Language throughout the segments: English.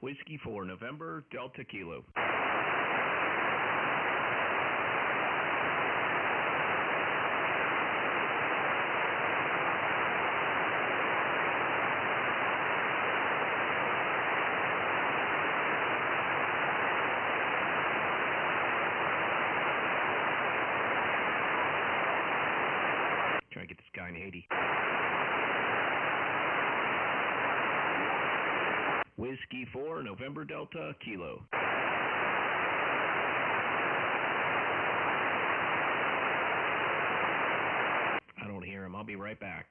Whiskey 4 November Delta Kilo. Trying to get this guy in Haiti. Whiskey 4 November Delta Kilo. I don't hear him. I'll be right back.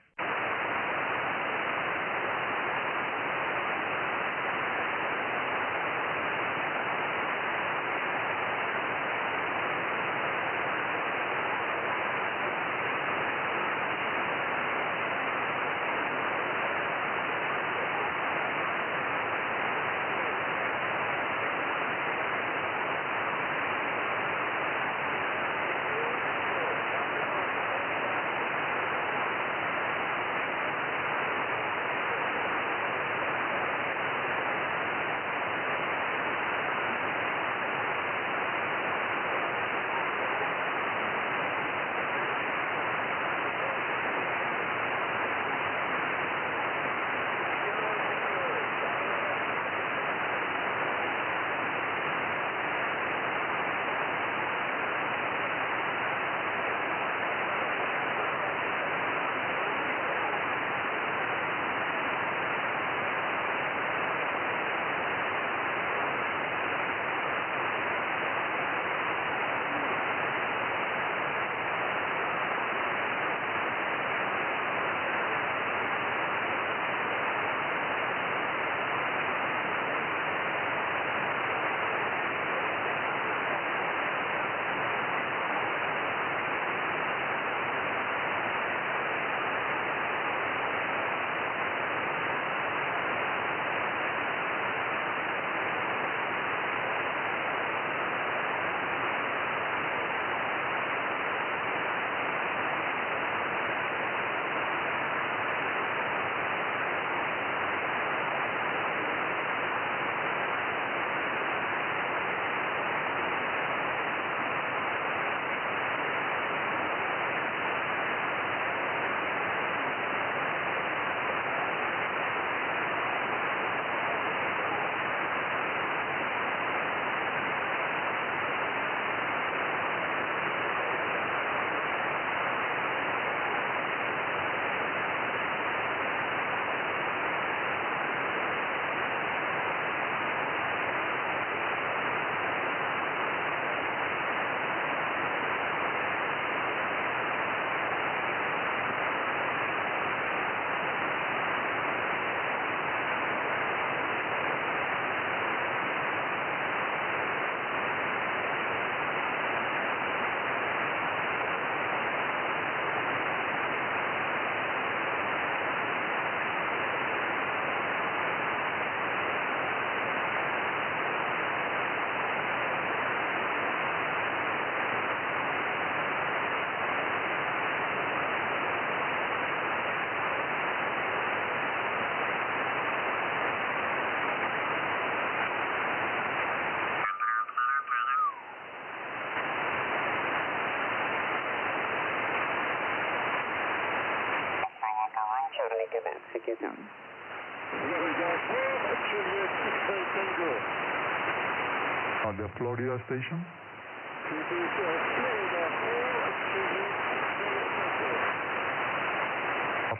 At the Florida station.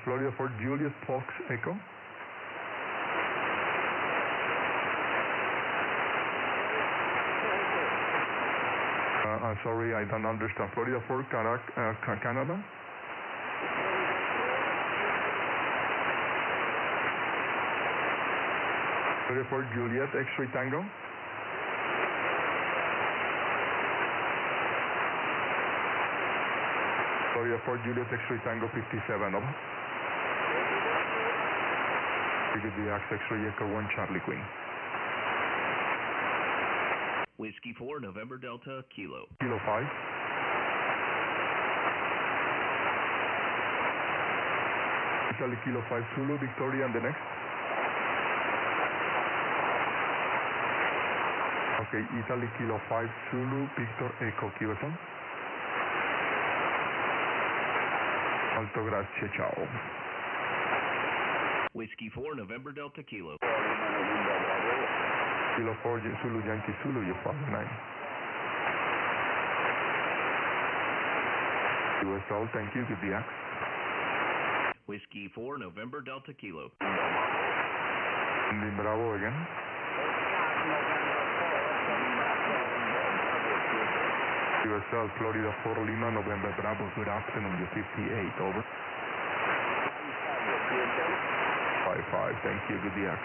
Florida for Juliet Fox Echo. I'm sorry, I don't understand. Florida for Canada. Florida for Juliet X-ray Tango. Florida for Juliet X-ray Tango 57. Over. Give the X-ray Echo 1 Charlie Queen. Whiskey 4 November Delta Kilo. Kilo 5. Italy Kilo 5 Zulu Victoria and the next. Okay, Italy Kilo 5 Zulu Victor Echo QSL. Alto, grazie, ciao. Whiskey 4, November Delta Kilo. Kilo 4 Zulu Yankee Zulu, you follow 9. QSL, thank you, good DX. Whiskey 4, November Delta Kilo. Indy Bravo again. QSL, Florida 4 Lima, November Bravo, good afternoon, you 58, over. 55, thank you, good DX.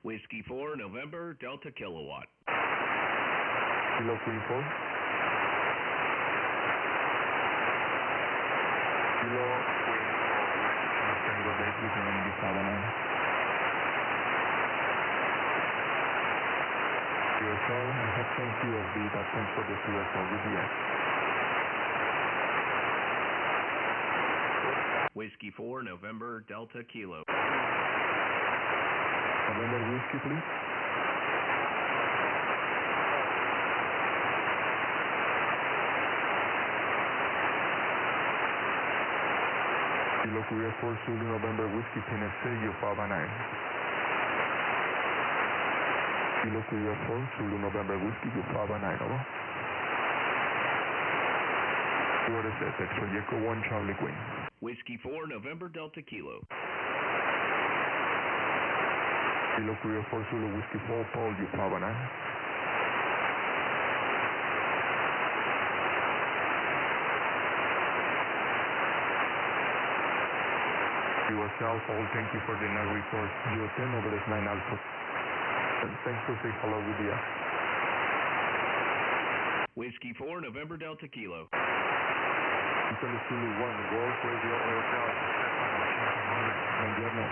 Whiskey 4, November Delta Kilowatt. Kilo Queen 4. Kilo Queen 4. Tango Bay, we can only Savannah. QSL, I have some QSB, but thanks for the QSL with DX. Whiskey 4, November Delta Kilo. November Whiskey, please. Kilo Queer 4 Zulu November Whiskey Tennessee, you 5-9. Kilo Queer 4 Zulu November Whiskey, you 5-9, over. What is it? Extra Echo 1 Charlie Queen. Whiskey 4, November Delta Kilo. Kilo Queer 4 Zulu Whiskey 4 Paul, you 5-9. QSL, Paul, thank you for the night report. 010 over this 9 Alpha. Thanks for saying hello with you. Whiskey 4, November Delta Kilo. Italy Zulu 1, Golf Radio Hotel. Buongiorno.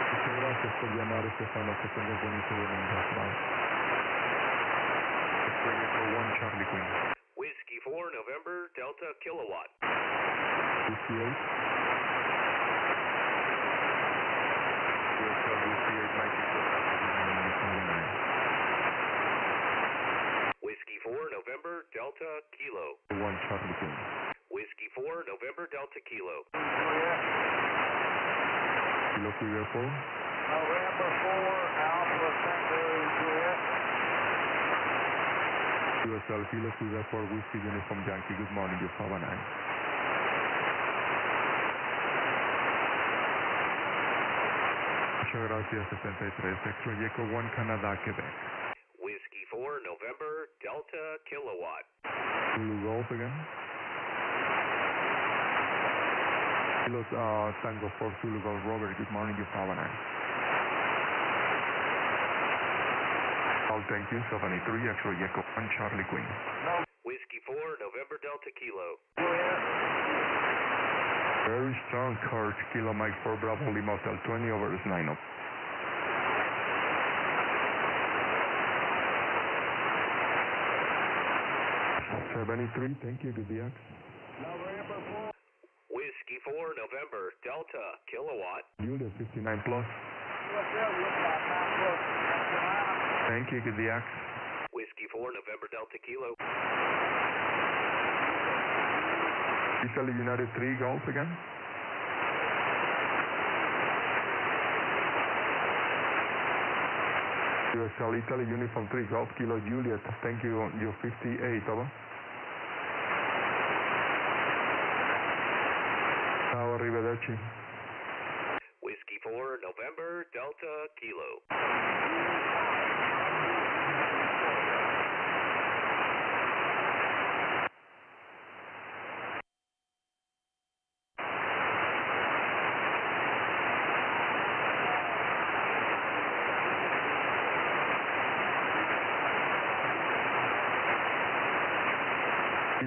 Muchas gracias por llamar, Estefano, que tengas bonito domingo. Extra 1 Charlie Queen. Whiskey 4, November Delta Kilowatt. 58. QSL 58 Whiskey 4, November Delta Kilo. 1 Charlie Queen. Whiskey 4, November Delta Kilo. Kilo Queer 4. November 4, Alpha Tango Juliet. QSL Kilo Queer 4 Whiskey Uniform Yankee, good morning, you 5-9. Muchas gracias, 73. Extra Echo 1 Canadá, Quebec. Whiskey 4, November Delta Kilowatt. Zulu Golf again. Kilos Tango 4 Zulu Golf Robert, good morning, you 5-9. All thank you, 73. Extra Echo 1 Charlie Queen. Whiskey 4, November Delta Kilo. Very strong course, Kilo Mike 4 Bravo Lima Hotel 20 over 9 up. $73, thank you, good DX. Whiskey 4, November Delta Kilowatt. Julia 59 plus. Thank you, good DX. Whiskey 4, November Delta Kilo. Italy United 3 Golf again. QSL Italy Uniform 3 Golf Kilo Juliet, thank you, you're 58, over. Ciao, arrivederci. Whiskey 4, November Delta Kilo.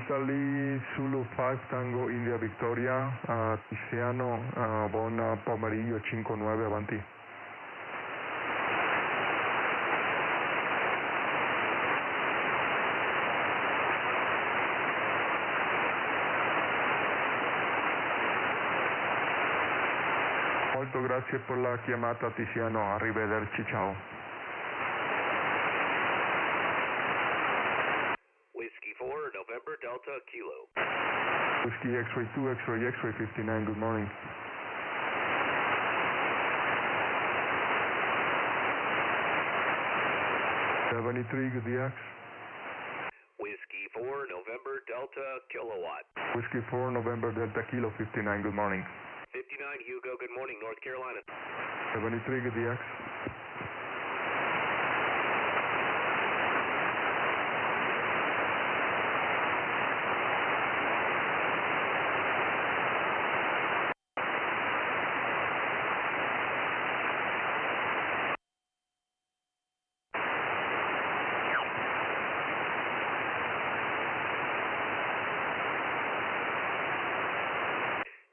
Italy Zulu 5 Tango India Victoria, Tiziano, Bona Pomarillo 59 avanti. Molto grazie per la chiamata Tiziano, arrivederci, ciao. Whiskey 4, November Delta Kilo. Whiskey X-ray 2, X-ray 59, good morning. #73, good DX. Whiskey 4, November Delta Kilowatt. Whiskey 4, November Delta Kilo 59, good morning. 59 Hugo, good morning, North Carolina. #73, good DX.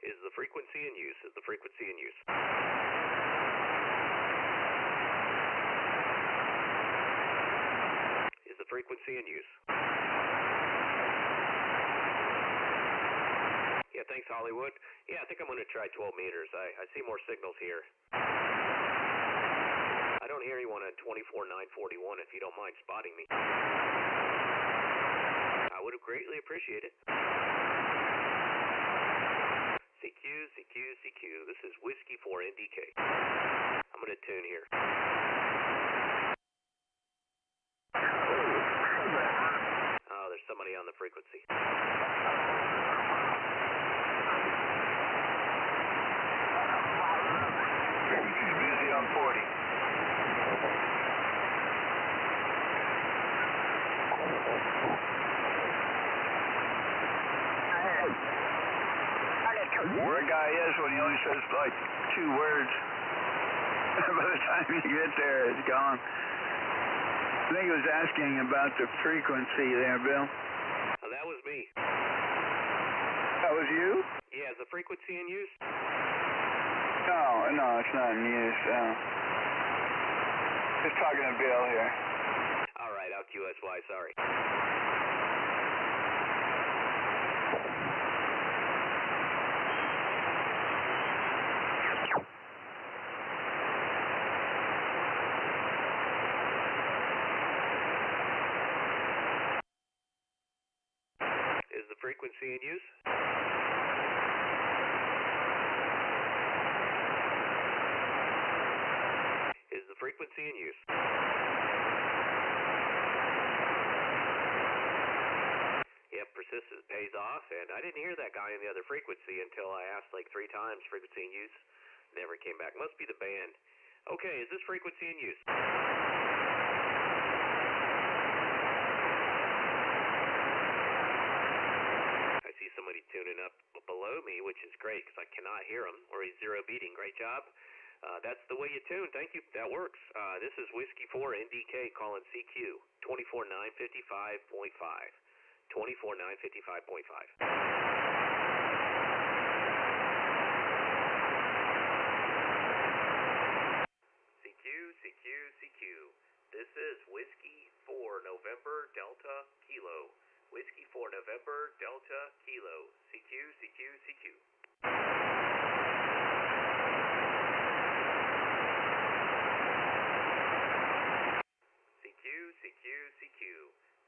Is the frequency in use? Is the frequency in use? Is the frequency in use? Yeah, thanks, Hollywood. Yeah, I think I'm going to try 12 meters. I see more signals here. I don't hear anyone at 24,941 if you don't mind spotting me. I would have greatly appreciated it. CQ. This is Whiskey 4 NDK. I'm going to tune here. Oh, there's somebody on the frequency. Busy on 40. Where a guy is when he only says like 2 words. By the time you get there, it's gone. I think he was asking about the frequency there, Bill. Oh, that was me. That was you? Yeah, is the frequency in use? No, it's not in use. Just talking to Bill here. All right, out QSY, sorry. Is the frequency in use? Is the frequency in use? Yep, persistence pays off, and I didn't hear that guy on the other frequency until I asked like 3 times, frequency in use. Never came back. Must be the band. Okay, is this frequency in use? I see somebody tuning up below me, which is great because I cannot hear him, or he's zero beating. Great job. That's the way you tune. Thank you. That works. This is Whiskey 4 NDK calling CQ 24955.5. 24955.5. CQ. This is Whiskey 4 November Delta Kilo. Whiskey 4 November Delta Kilo. CQ. CQ.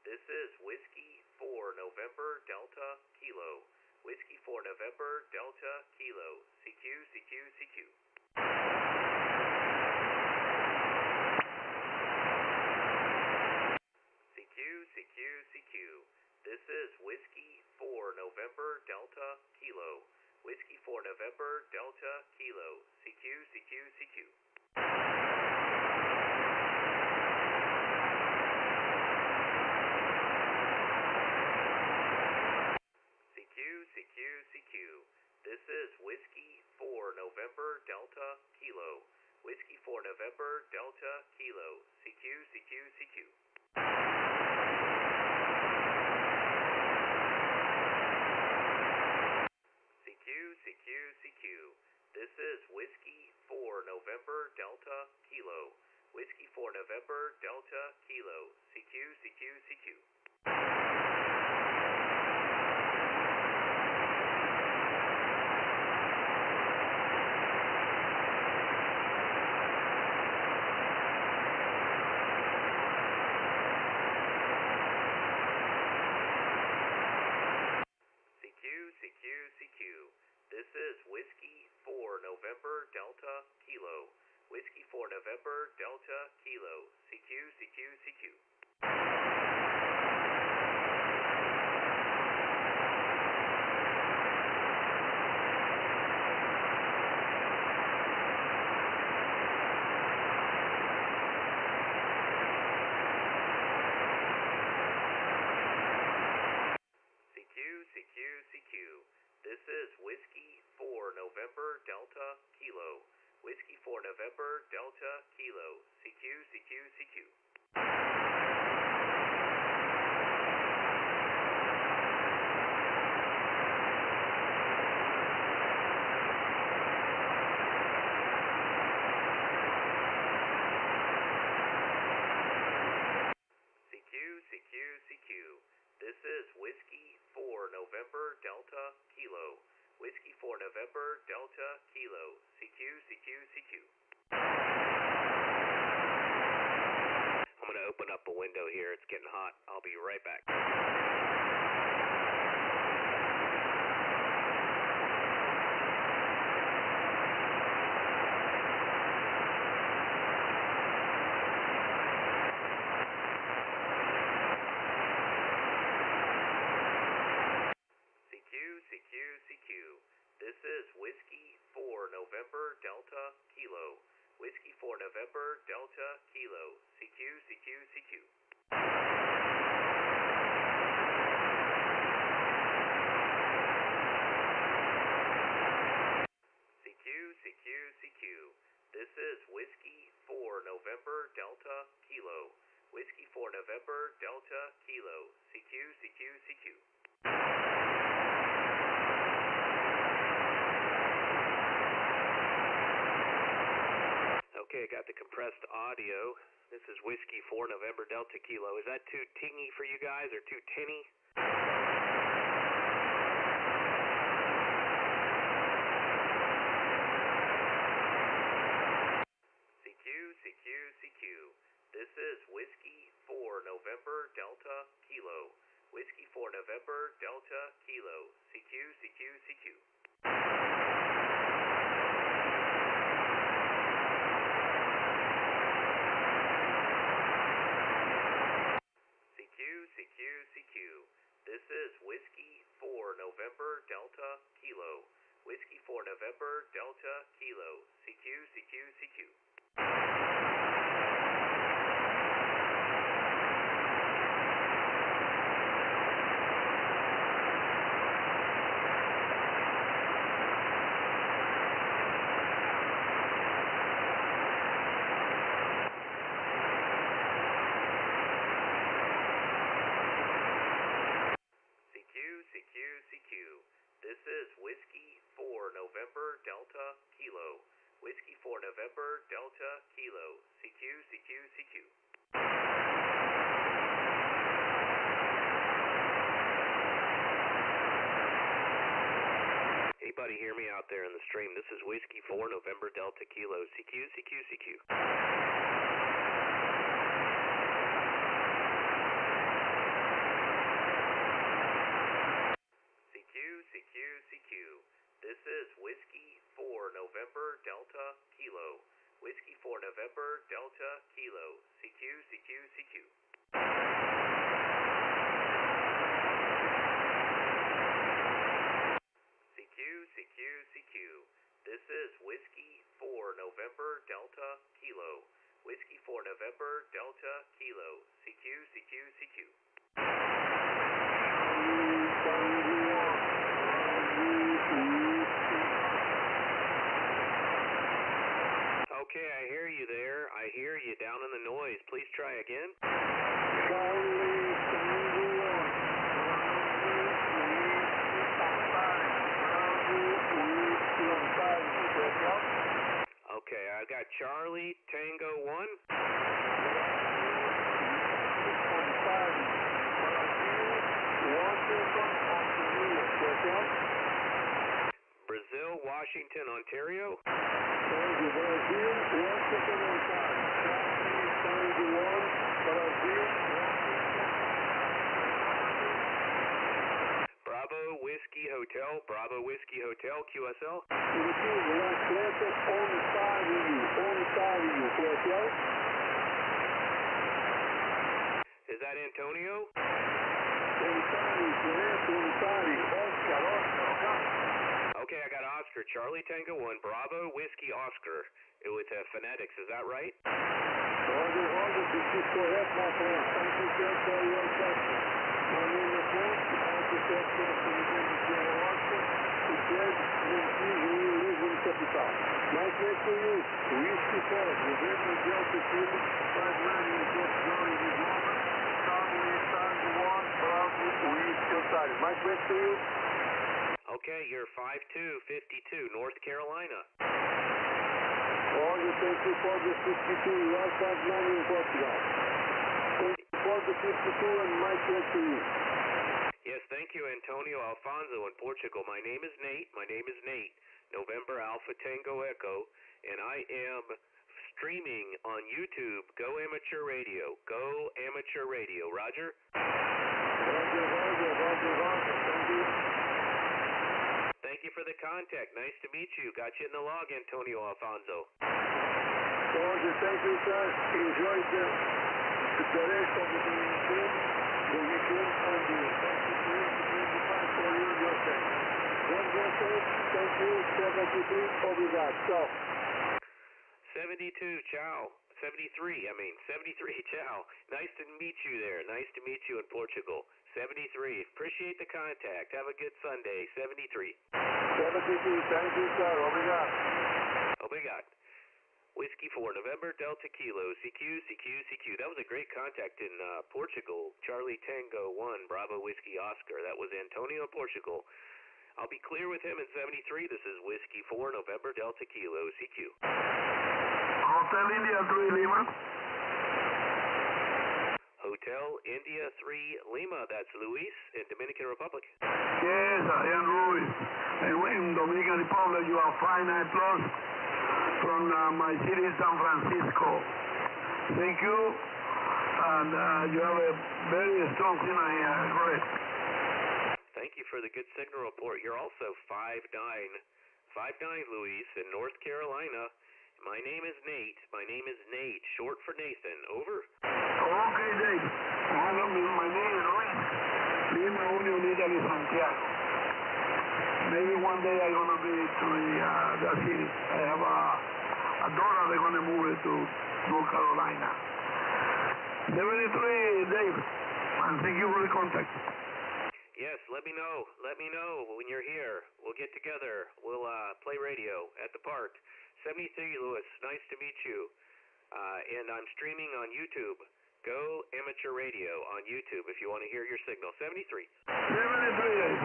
This is Whiskey 4 November Delta Kilo. Whiskey 4 November Delta Kilo. CQ. CQ. This is Whiskey 4 November Delta Kilo. Whiskey 4 November Delta Kilo. CQ. CQ. This is Whiskey 4 November Delta Kilo. Whiskey 4 November Delta Kilo. CQ. CQ. This is Whiskey 4 November Delta Kilo. Whiskey 4 November Delta Kilo. CQ. This is Whiskey 4 November Delta Kilo. Whiskey 4 November Delta Kilo. CQ, CQ, CQ. This is Whiskey 4 November Delta Kilo. Whiskey 4 November Delta Kilo. CQ, CQ, CQ. This is Whiskey 4 November Delta Kilo. Whiskey 4 November Delta Kilo. CQ, CQ, CQ. I'm going to open up a window here. It's getting hot. I'll be right back. This is Whiskey 4 November Delta Kilo. Whiskey 4 November Delta Kilo. CQ, CQ, CQ. CQ, CQ, CQ. This is Whiskey 4 November Delta Kilo. Whiskey 4 November Delta Kilo. CQ, CQ, CQ. Okay, I got the compressed audio. This is Whiskey 4 November Delta Kilo. Is that too tingy for you guys or too tinny? CQ, CQ, CQ. This is Whiskey 4 November Delta Kilo. Whiskey 4 November Delta Kilo. CQ, CQ, CQ. CQ. This is Whiskey 4 November Delta Kilo. Whiskey 4 November Delta Kilo. CQ, CQ, CQ. This is Whiskey 4 November Delta Kilo. Whiskey 4 November Delta Kilo. CQ, CQ, CQ. Anybody hear me out there in the stream? This is Whiskey 4 November Delta Kilo. CQ, CQ, CQ. This is Whiskey 4 November Delta Kilo. Whiskey 4 November Delta Kilo. CQ, CQ, CQ. CQ, CQ, CQ. This is Whiskey 4 November Delta Kilo. Whiskey 4 November Delta Kilo. CQ, CQ, CQ. Okay, I hear you there. I hear you down in the noise. Please try again. Okay, I got Charlie, Tango 1. Brazil, Washington, Ontario. Bravo, Whiskey, Whiskey Hotel, Bravo Whiskey Hotel, QSL. Is that Antonio? Okay, I got Oscar, Charlie Tango 1, Bravo Whiskey Oscar. It was phonetics, is that right? Roger, this is correct, my friend. Thank you, sir, for your question. My name is Nate. I'm the secretary of the General Oscar. It says, Lisbon Capital. My question to you, Whiskey 4, November Delta Kilo, 590 in Port Johnny, this moment. Cowboy Tango 1, Bravo Whiskey Hotel. My question to you. Okay, you're 5252, North Carolina. Roger, thank you for the 52, Route 590 in Portugal. Thank you for the 52 and my question to you. Yes, thank you, Antonio Alfonso in Portugal. My name is Nate. November Alpha Tango Echo, and I am streaming on YouTube. Go Amateur Radio. Go Amateur Radio. Roger? Roger. Thank you. Thank you for the contact. Nice to meet you. Got you in the log, Antonio Alfonso. Roger, thank you, sir. Enjoy the rest of the weekend, and the 25 for you and your friends. God bless you. Thank you. 73. Obrigado. Ciao. 72, ciao. 73, 73, ciao. Nice to meet you there. Nice to meet you in Portugal. 73. Appreciate the contact. Have a good Sunday. 73. 73. Thank you, sir. Obrigado. Obrigado. Whiskey 4, November Delta Kilo, CQ. That was a great contact in Portugal. Charlie Tango 1, Bravo Whiskey Oscar. That was Antonio in Portugal. I'll be clear with him in 73. This is Whiskey 4, November Delta Kilo, CQ. Hotel India 3 Lima. Hotel India 3 Lima. That's Luis in Dominican Republic. Yes, I am Luis. In Dominican Republic, you are 59 plus from my city, San Francisco. Thank you. And you have a very strong signal here. Great. Thank you for the good signal report. You're also 5'9", Luis, in North Carolina. My name is Nate. Short for Nathan. Over. Okay, Dave. My name is Luis. Lima Union, Italy, Santiago. Maybe one day I'm going to be to the city. I have a daughter they're going to move it to North Carolina. 73, Dave. And thank you for the contact. Yes, let me know when you're here. We'll get together. We'll play radio at the park. 73, Lewis, nice to meet you. And I'm streaming on YouTube. Go Amateur Radio on YouTube if you want to hear your signal. 73. 73.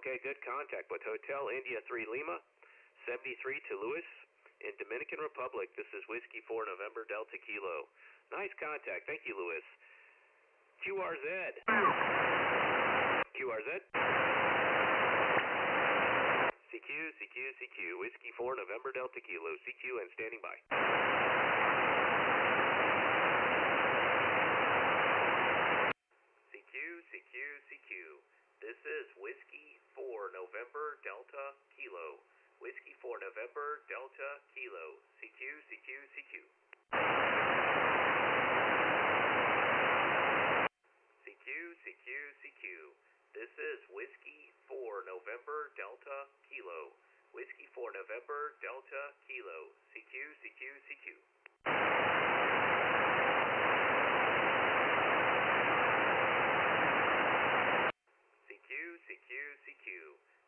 Okay, good contact with Hotel India 3 Lima. 73 to Lewis in Dominican Republic. This is Whiskey 4 November Delta Kilo. Nice contact. Thank you, Lewis. QRZ. CQ. Whiskey 4 November Delta Kilo. CQ and standing by. CQ. This is Whiskey 4 November Delta Kilo. Whiskey 4 November Delta Kilo. CQ. CQ. This is Whiskey 4 November Delta Kilo. Whiskey 4 November Delta Kilo. CQ. CQ.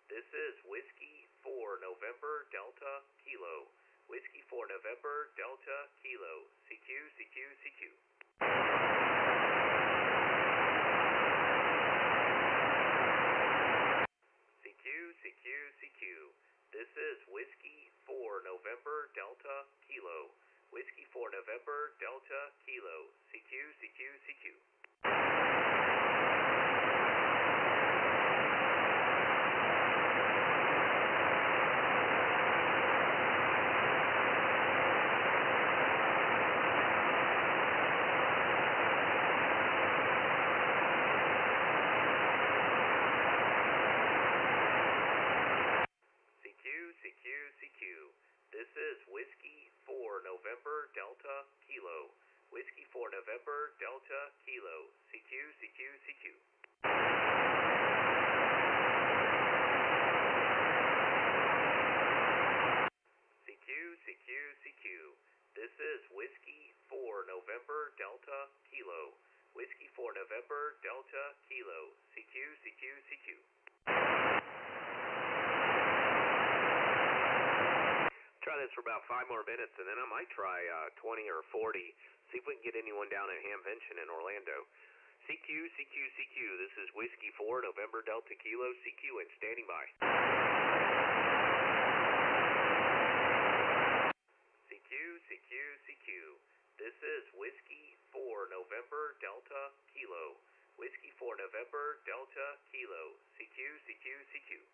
This is Whiskey 4 November Delta Kilo. Whiskey 4 November Delta Kilo. CQ. CQ. This is Whiskey 4 November Delta Kilo. Whiskey 4 November Delta Kilo. CQ. November Delta Kilo, CQ, CQ, CQ. CQ, CQ, CQ. This is Whiskey 4 November Delta Kilo. Whiskey 4 November Delta Kilo. CQ, CQ, CQ. Try this for about 5 more minutes, and then I might try 20 or 40. See if we can get anyone down at Hamvention in Orlando. CQ, CQ, CQ. This is Whiskey 4 November Delta Kilo. CQ and standing by. CQ, CQ, CQ. This is Whiskey 4 November Delta Kilo. Whiskey 4 November Delta Kilo. CQ, CQ, CQ.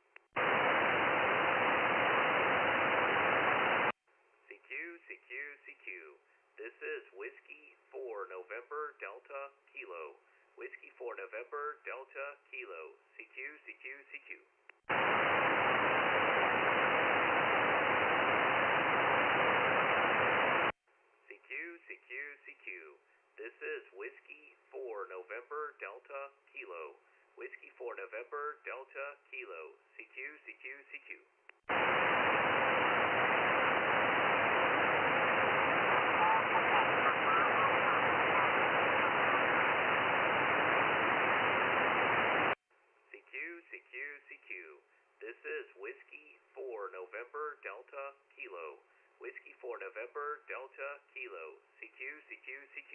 CQ, CQ, CQ. This is Whiskey 4 November Delta Kilo. Whiskey 4 November Delta Kilo. CQ, CQ, CQ. CQ, CQ, CQ. This is Whiskey 4 November Delta Kilo. Whiskey 4 November Delta Kilo. CQ, CQ, CQ. CQ, CQ, CQ. This is Whiskey 4 November Delta Kilo. Whiskey 4 November Delta Kilo. CQ, CQ, CQ.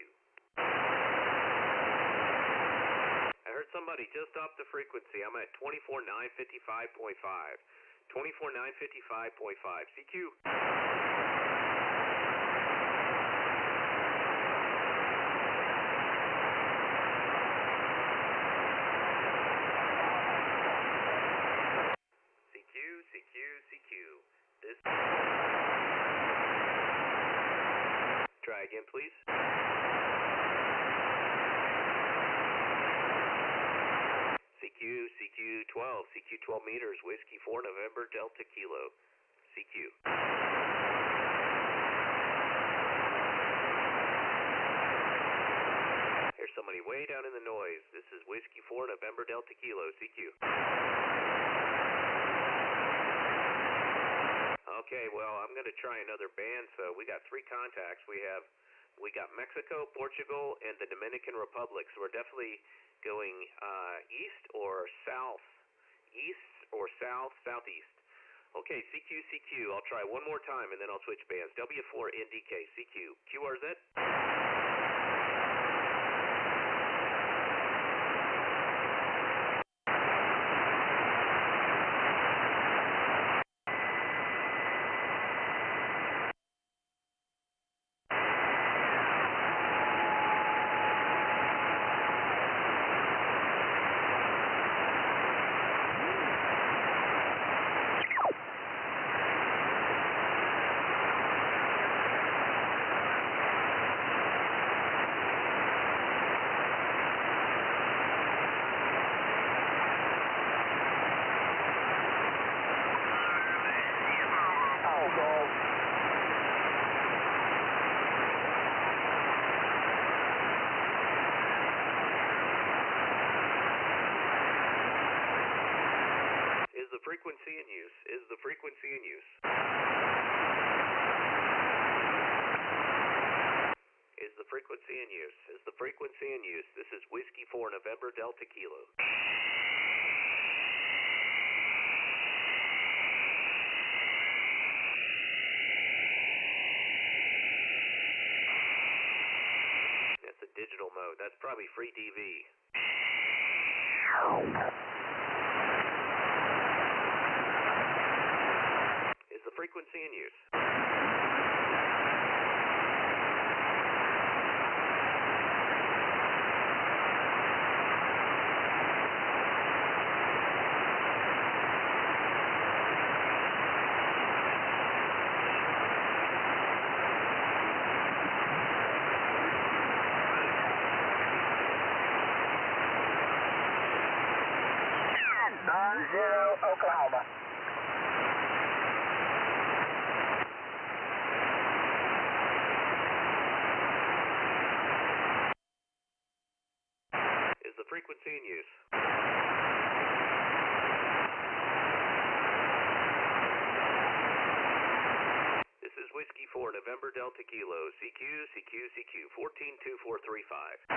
I heard somebody just off the frequency. I'm at 24955.5. 24955.5. CQ. CQ, CQ. This. Try again, please. CQ, CQ 12, CQ 12 meters, Whiskey 4 November Delta Kilo. CQ. Here's somebody way down in the noise. This is Whiskey 4 November Delta Kilo. CQ. Okay, well, I'm going to try another band. So we got 3 contacts. We got Mexico, Portugal, and the Dominican Republic. So we're definitely going east or south, southeast. Okay, CQ, CQ. I'll try one more time, and then I'll switch bands. W4 NDK, CQ. QRZ. Frequency in use. Is the frequency in use? Is the frequency in use? Is the frequency in use? This is Whiskey 4 November Delta Kilo. That's a digital mode. That's probably free DV. Is the frequency in use? Oklahoma. frequency in use. This is Whiskey 4, November Delta Kilo, CQ, CQ, CQ, 142435.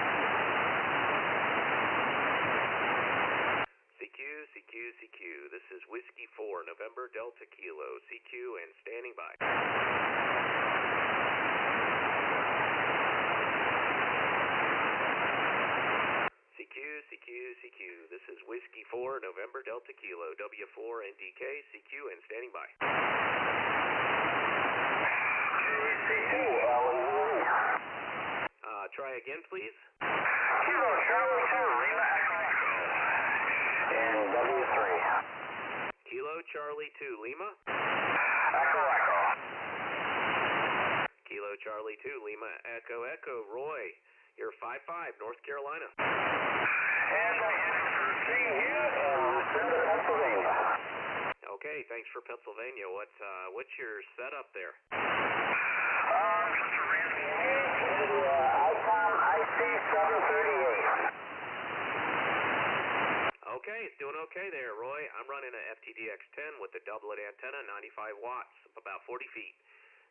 CQ, CQ, CQ, this is Whiskey 4, November Delta Kilo, CQ, and standing by. CQ, CQ, CQ, this is Whiskey 4, November Delta Kilo, W4, NDK, CQ, and standing by. Try again, please. Kilo Charlie 2, Lima Echo Echo, and W3. Kilo Charlie 2, Lima. Echo Echo. Kilo Charlie 2, Lima Echo Echo, Roy, you're 5-5, North Carolina. And I hit it for Virginia and Pennsylvania. Okay, thanks for Pennsylvania. What's your setup there? Just a random name. ICOM IC 738. Okay, it's doing okay there, Roy. I'm running an FTDX-10 with a doublet antenna, 95 watts, about 40 feet.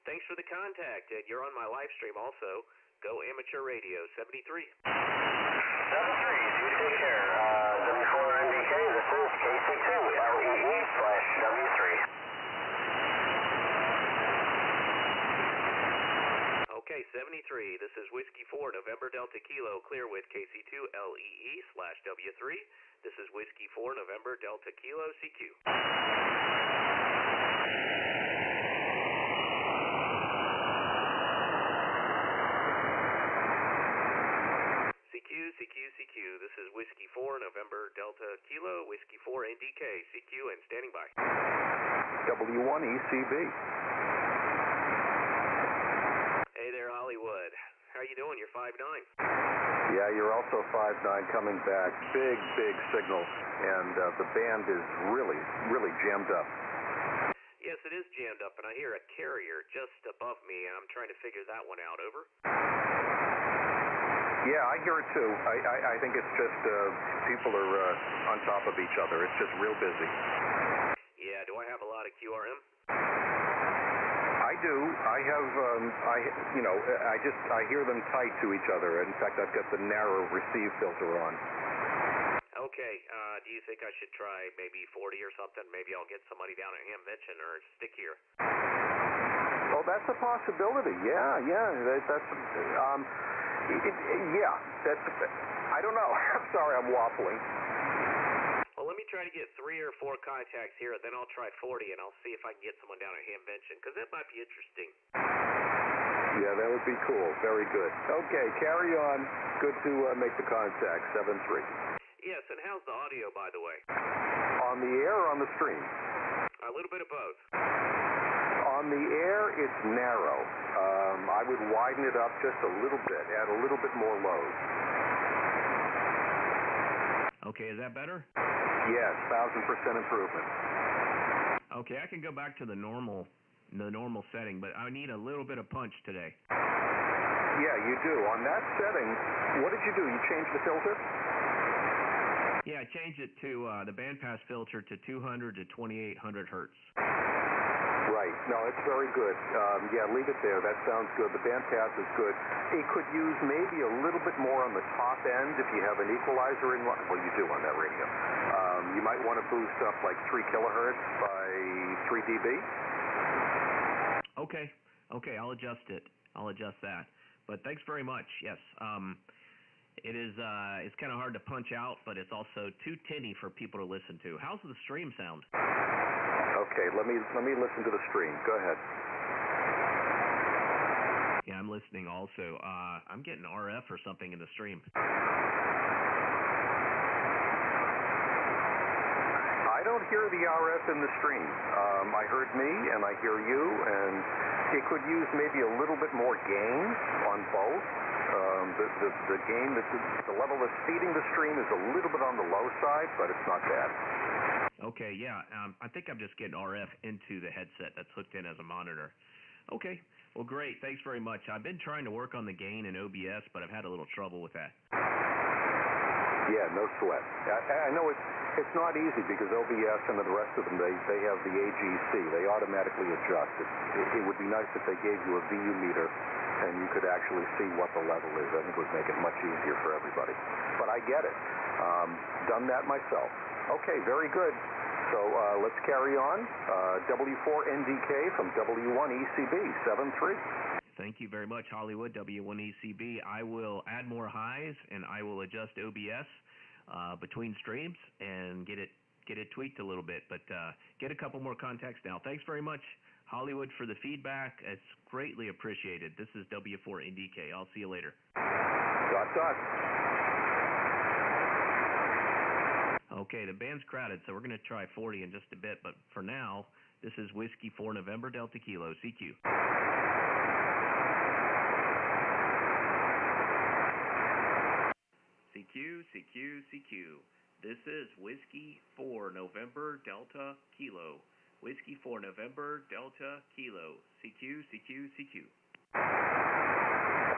Thanks for the contact, and you're on my live stream also. Go Amateur Radio 73. 73, you take care. W4 NDK, this is KC2 LEE/W3. Okay, 73, this is Whiskey 4, November Delta Kilo, clear with KC2 LEE/W3. This is Whiskey 4, November Delta Kilo, CQ. CQ, this is Whiskey 4, November Delta Kilo, Whiskey 4, NDK, CQ, and standing by. W1 ECB. Hey there, Hollywood. How you doing? You're 5'9". Yeah, you're also 5'9", coming back. Big signal, and the band is really jammed up. Yes, it is jammed up, and I hear a carrier just above me. I'm trying to figure that one out. Over. Yeah, I hear it too. I think it's just people are on top of each other. It's just real busy. Yeah, do I have a lot of QRM? I do. I have, I hear them tight to each other. In fact, I've got the narrow receive filter on. Okay, do you think I should try maybe 40 or something? Maybe I'll get somebody down at Hamvention or stick here. Oh, that's a possibility. Yeah. I don't know. I'm sorry, I'm waffling. Well, let me try to get 3 or 4 contacts here, then I'll try 40, and I'll see if I can get someone down at Hamvention, because that might be interesting. Yeah, that would be cool. Very good. Okay, carry on. Good to make the contact, 7-3. Yes, and how's the audio, by the way? On the air or on the stream? A little bit of both. On the air, it's narrow. I would widen it up just a little bit, add a little bit more load. Okay, is that better? Yes, 1,000% improvement. Okay, I can go back to the normal setting, but I need a little bit of punch today. Yeah, you do. On that setting, what did you do? You changed the filter? Yeah, I changed it to the bandpass filter to 200 to 2800 hertz. Right. No, it's very good. Yeah, leave it there. That sounds good. The bandpass is good. It could use maybe a little bit more on the top end if you have an equalizer in. Well, you do on that radio. You might want to boost up like 3 kilohertz by 3 dB. Okay, I'll adjust it. I'll adjust that. But thanks very much. Yes. It is. It's kind of hard to punch out, but it's also too tinny for people to listen to. How's the stream sound? Okay, let me listen to the stream. Go ahead. Yeah, I'm listening also. I'm getting RF or something in the stream. I don't hear the RF in the stream. I heard me, and I hear you, and it could use maybe a little bit more gain on both. The gain, the level that's feeding the stream is a little bit on the low side, but it's not bad. Okay, yeah. I think I'm just getting RF into the headset that's hooked in as a monitor. Okay, well, great. Thanks very much. I've been trying to work on the gain in OBS, but I've had a little trouble with that. Yeah, no sweat. I know it's not easy because OBS and the rest of them, they have the AGC. They automatically adjust. It would be nice if they gave you a VU meter and you could actually see what the level is. I think it would make it much easier for everybody. But I get it. Done that myself. Okay, very good. So let's carry on. W4NDK from W1ECB, 7-3. Thank you very much, Hollywood, W1ECB. I will add more highs, and I will adjust OBS between streams and get it tweaked a little bit. But get a couple more contacts now. Thanks very much, Hollywood, for the feedback. It's greatly appreciated. This is W4NDK. I'll see you later. Dot. Okay, the band's crowded, so we're going to try 40 in just a bit. But for now, this is Whiskey 4 November Delta Kilo, CQ. CQ. This is Whiskey 4 November Delta Kilo. Whiskey 4 November Delta Kilo. CQ.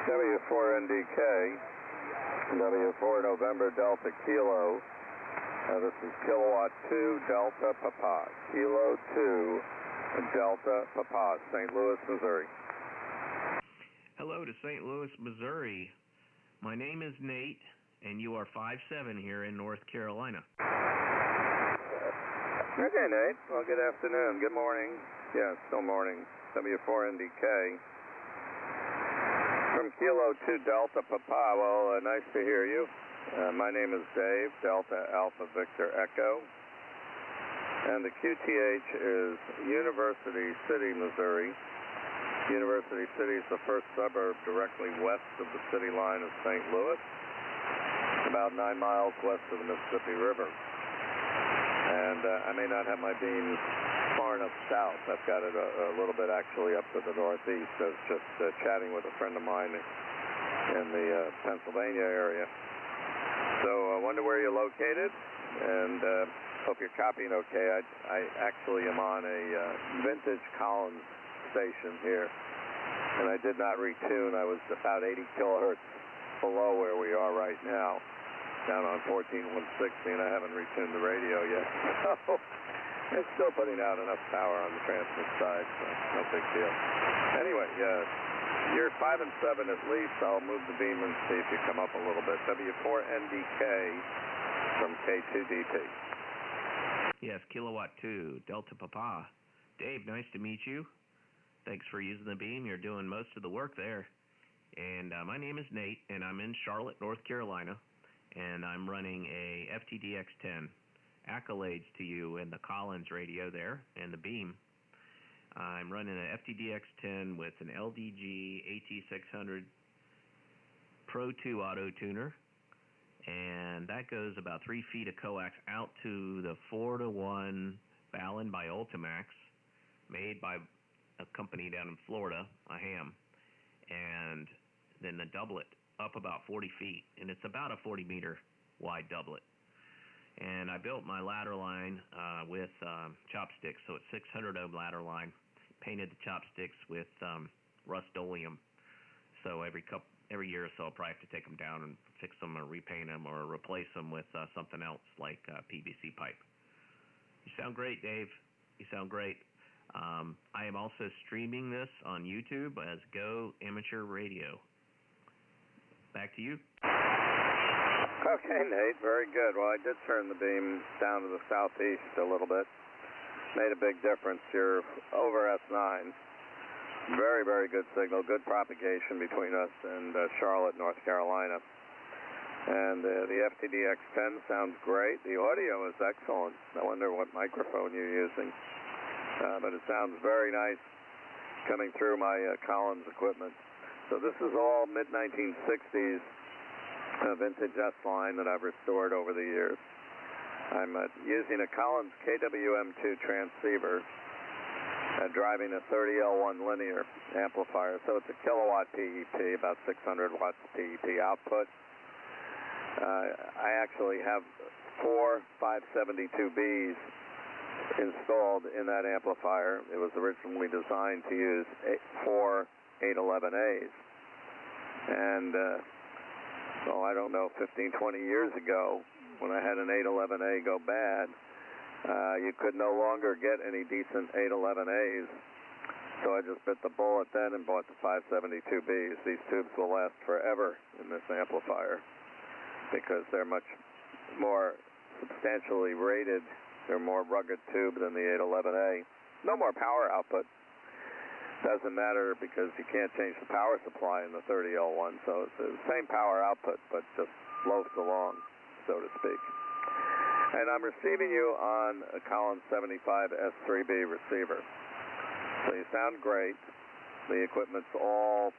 W4NDK. W4 November Delta Kilo. This is Kilowatt 2 Delta Papa. Kilo 2 Delta Papa, St. Louis, Missouri. Hello to St. Louis, Missouri. My name is Nate, and you are 5'7" here in North Carolina. Okay, Nate. Well, good afternoon. Good morning. Yeah, still morning. W4NDK. From Kilo 2 Delta Papa. Well, nice to hear you. My name is Dave, Delta Alpha Victor Echo. And the QTH is University City, Missouri. University City is the first suburb directly west of the city line of St. Louis, about 9 miles west of the Mississippi River. And I may not have my beams far enough south. I've got it a little bit actually up to the northeast. I was just chatting with a friend of mine in the Pennsylvania area. So I wonder where you're located, and hope you're copying okay. I actually am on a vintage Collins station here, and I did not retune. I was about 80 kilohertz below where we are right now, down on 14160, and I haven't retuned the radio yet. So it's still putting out enough power on the transmit side, so no big deal. Anyway, you're 5 and 7 at least. I'll move the beam and see if you come up a little bit. W4NDK from K2DP. Yes, Kilowatt 2, Delta Papa. Dave, nice to meet you. Thanks for using the beam. You're doing most of the work there. And my name is Nate, and I'm in Charlotte, North Carolina, and I'm running a FTDX10. Accolades to you in the Collins radio there and the beam. I'm running an FTDX10 with an LDG AT600 Pro 2 auto tuner, and that goes about 3 feet of coax out to the 4-to-1 Ballon by Ultimax, made by a company down in Florida, a ham, and then the doublet up about 40 feet, and it's about a 40-meter wide doublet. And I built my ladder line with chopsticks, so it's 600 ohm ladder line. Painted the chopsticks with Rust-Oleum. So every year or so, I'll probably have to take them down and fix them or repaint them or replace them with something else like PVC pipe. You sound great, Dave. You sound great. I am also streaming this on YouTube as Go Amateur Radio. Back to you. Okay, Nate, very good. Well, I did turn the beam down to the southeast a little bit. Made a big difference. You're over S9. Very, very good signal, good propagation between us and Charlotte, North Carolina. And the FTDX10 sounds great. The audio is excellent. I wonder what microphone you're using. But it sounds very nice coming through my Collins equipment. So this is all mid-1960s vintage S-line that I've restored over the years. I'm using a Collins KWM2 transceiver, driving a 30L1 linear amplifier. So it's a kilowatt PEP, about 600 watts PEP output. I actually have 4 572Bs installed in that amplifier. It was originally designed to use 4 811As. And well, I don't know, 15, 20 years ago, when I had an 811A go bad, you could no longer get any decent 811As. So I just bit the bullet then and bought the 572Bs. These tubes will last forever in this amplifier because they're much more substantially rated. They're more rugged tube than the 811A. No more power output. Doesn't matter because you can't change the power supply in the 30L1. So it's the same power output, but just loafs along, so to speak. And I'm receiving you on a Collins 75 S3B receiver. So you sound great. The equipment's all,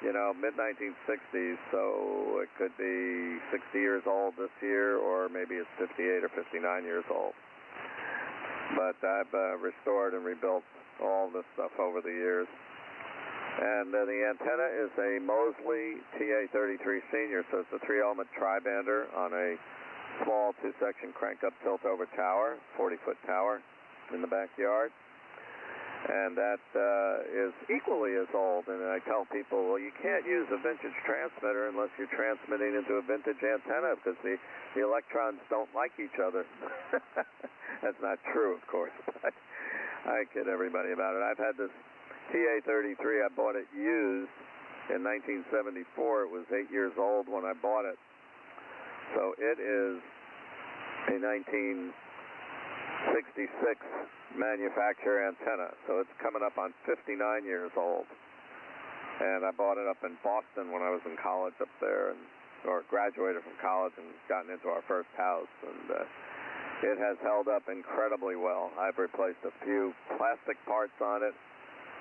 mid-1960s, so it could be 60 years old this year, or maybe it's 58 or 59 years old. But I've restored and rebuilt all this stuff over the years. And the antenna is a Mosley TA33 Senior, so it's a 3-element tri-bander on a small 2-section crank-up tilt-over tower, 40-foot tower in the backyard. And that is equally as old. And I tell people, well, you can't use a vintage transmitter unless you're transmitting into a vintage antenna because the electrons don't like each other. That's not true, of course, but I kid everybody about it. I've had this TA33. I bought it used in 1974. It was 8 years old when I bought it. So it is a 1966 manufacturer antenna, so it's coming up on 59 years old. And I bought it up in Boston when I was in college up there, or graduated from college and gotten into our first house, and it has held up incredibly well. I've replaced a few plastic parts on it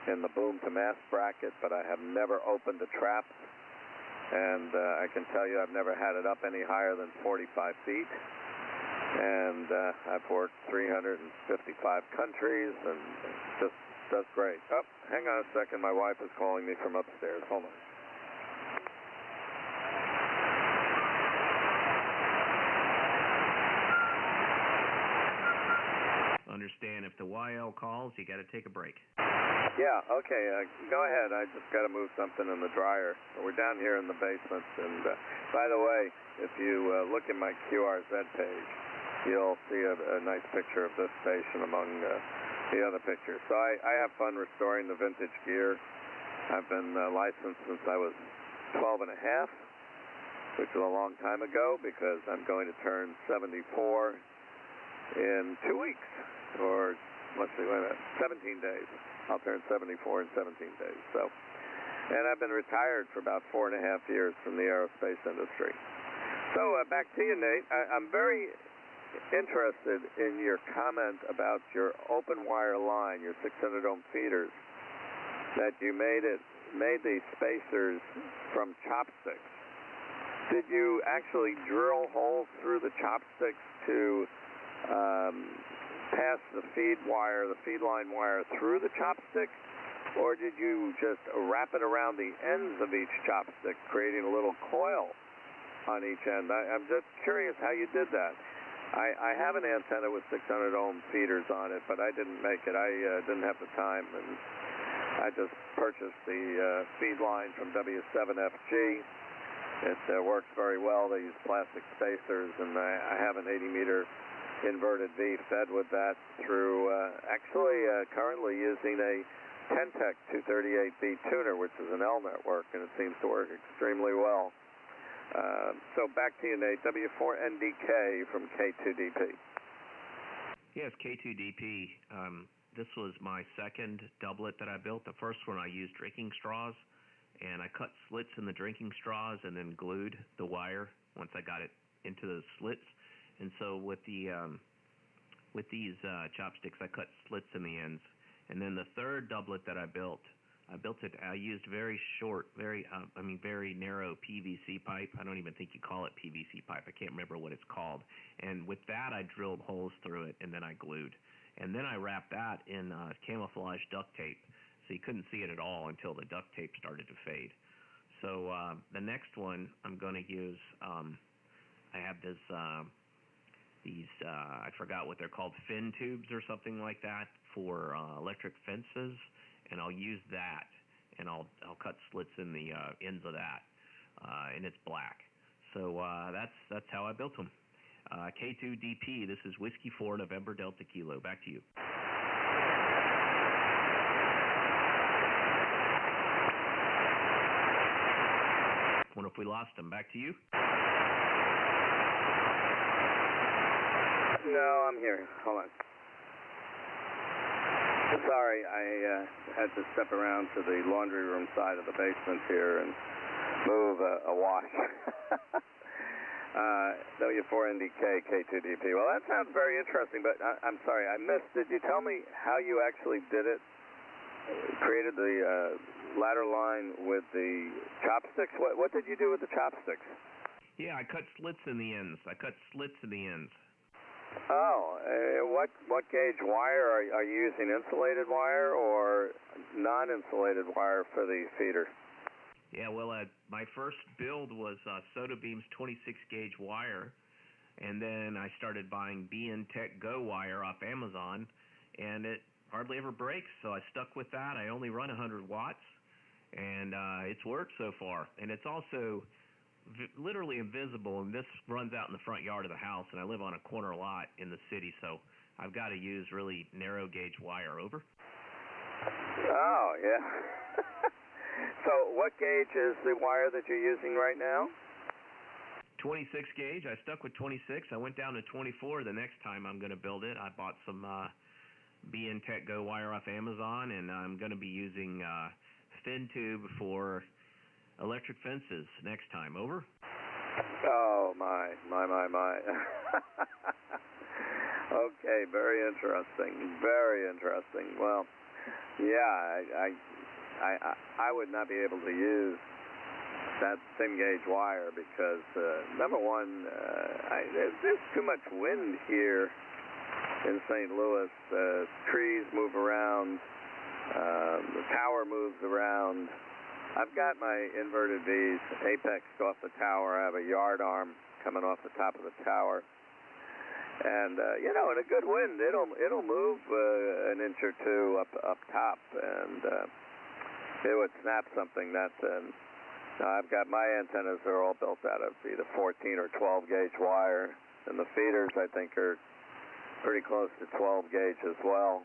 in the boom to mast bracket, but I have never opened the traps, and I can tell you I've never had it up any higher than 45 feet. And I've worked 355 countries, and just does great. Oh, hang on a second. My wife is calling me from upstairs. Hold on. Understand if the YL calls, you got to take a break. Yeah, okay. Go ahead. I just got to move something in the dryer. We're down here in the basement. And by the way, if you look at my QRZ page, you'll see a nice picture of this station among the other pictures. So I have fun restoring the vintage gear. I've been licensed since I was 12 and a half, which was a long time ago because I'm going to turn 74 in 2 weeks, or let's see, 17 days. I'll turn 74 in 17 days. So, and I've been retired for about 4.5 years from the aerospace industry. So back to you, Nate. I'm very interested in your comment about your open wire line, your 600 ohm feeders, that you made the spacers from chopsticks. Did you actually drill holes through the chopsticks to pass the feed line wire through the chopstick, or did you just wrap it around the ends of each chopstick, creating a little coil on each end? I'm just curious how you did that. I have an antenna with 600 ohm feeders on it, but I didn't make it. I didn't have the time, and I just purchased the feed line from W7FG. It works very well. They use plastic spacers, and I have an 80-meter inverted V fed with that through, currently using a Tentec 238B tuner, which is an L network, and it seems to work extremely well. So back to you, Nate. W4NDK from K2DP. Yes, K2DP. This was my second doublet that I built. The first one I used drinking straws, and I cut slits in the drinking straws and then glued the wire once I got it into the slits. And so with these chopsticks, I cut slits in the ends. And then the third doublet that I used very short, very narrow PVC pipe. I don't even think you call it PVC pipe. I can't remember what it's called. And with that, I drilled holes through it, and then I glued. And then I wrapped that in camouflage duct tape, so you couldn't see it at all until the duct tape started to fade. So the next one I'm going to use, I have these I forgot what they're called, fin tubes or something like that for electric fences, and I'll use that, and I'll cut slits in the ends of that, and it's black. So that's how I built them. K2DP, this is Whiskey 4 November Delta Kilo. Back to you. Wonder if we lost him. Back to you. No, I'm here. Hold on. Sorry, I had to step around to the laundry room side of the basement here and move a wash. W4NDK, K2DP. Well, that sounds very interesting, but I'm sorry, I missed. Did you tell me how you actually did it? Created the ladder line with the chopsticks? What did you do with the chopsticks? Yeah, I cut slits in the ends. Oh, what gauge wire? Are you using insulated wire or non-insulated wire for the feeder? Yeah, well, my first build was Soda Beam's 26-gauge wire, and then I started buying BN Tech Go wire off Amazon, and it hardly ever breaks, so I stuck with that. I only run 100 watts, and it's worked so far. And it's also literally invisible, and this runs out in the front yard of the house, and I live on a corner lot in the city, so I've got to use really narrow gauge wire. Over. Oh, yeah. So what gauge is the wire that you're using right now? 26 gauge. I stuck with 26. I went down to 24 the next time I'm going to build it. I bought some BN Tech Go wire off Amazon, and I'm going to be using thin tube for electric fences next time. Over. Oh, my. Okay, very interesting. Well, yeah, I would not be able to use that thin gauge wire because, number one, there's too much wind here in St. Louis. Trees move around, the tower moves around. I've got my inverted V's apexed off the tower. I have a yard arm coming off the top of the tower. And, in a good wind, it'll move an inch or two up top, and it would snap something. I've got my antennas are all built out of either 14 or 12 gauge wire, and the feeders I think are pretty close to 12 gauge as well.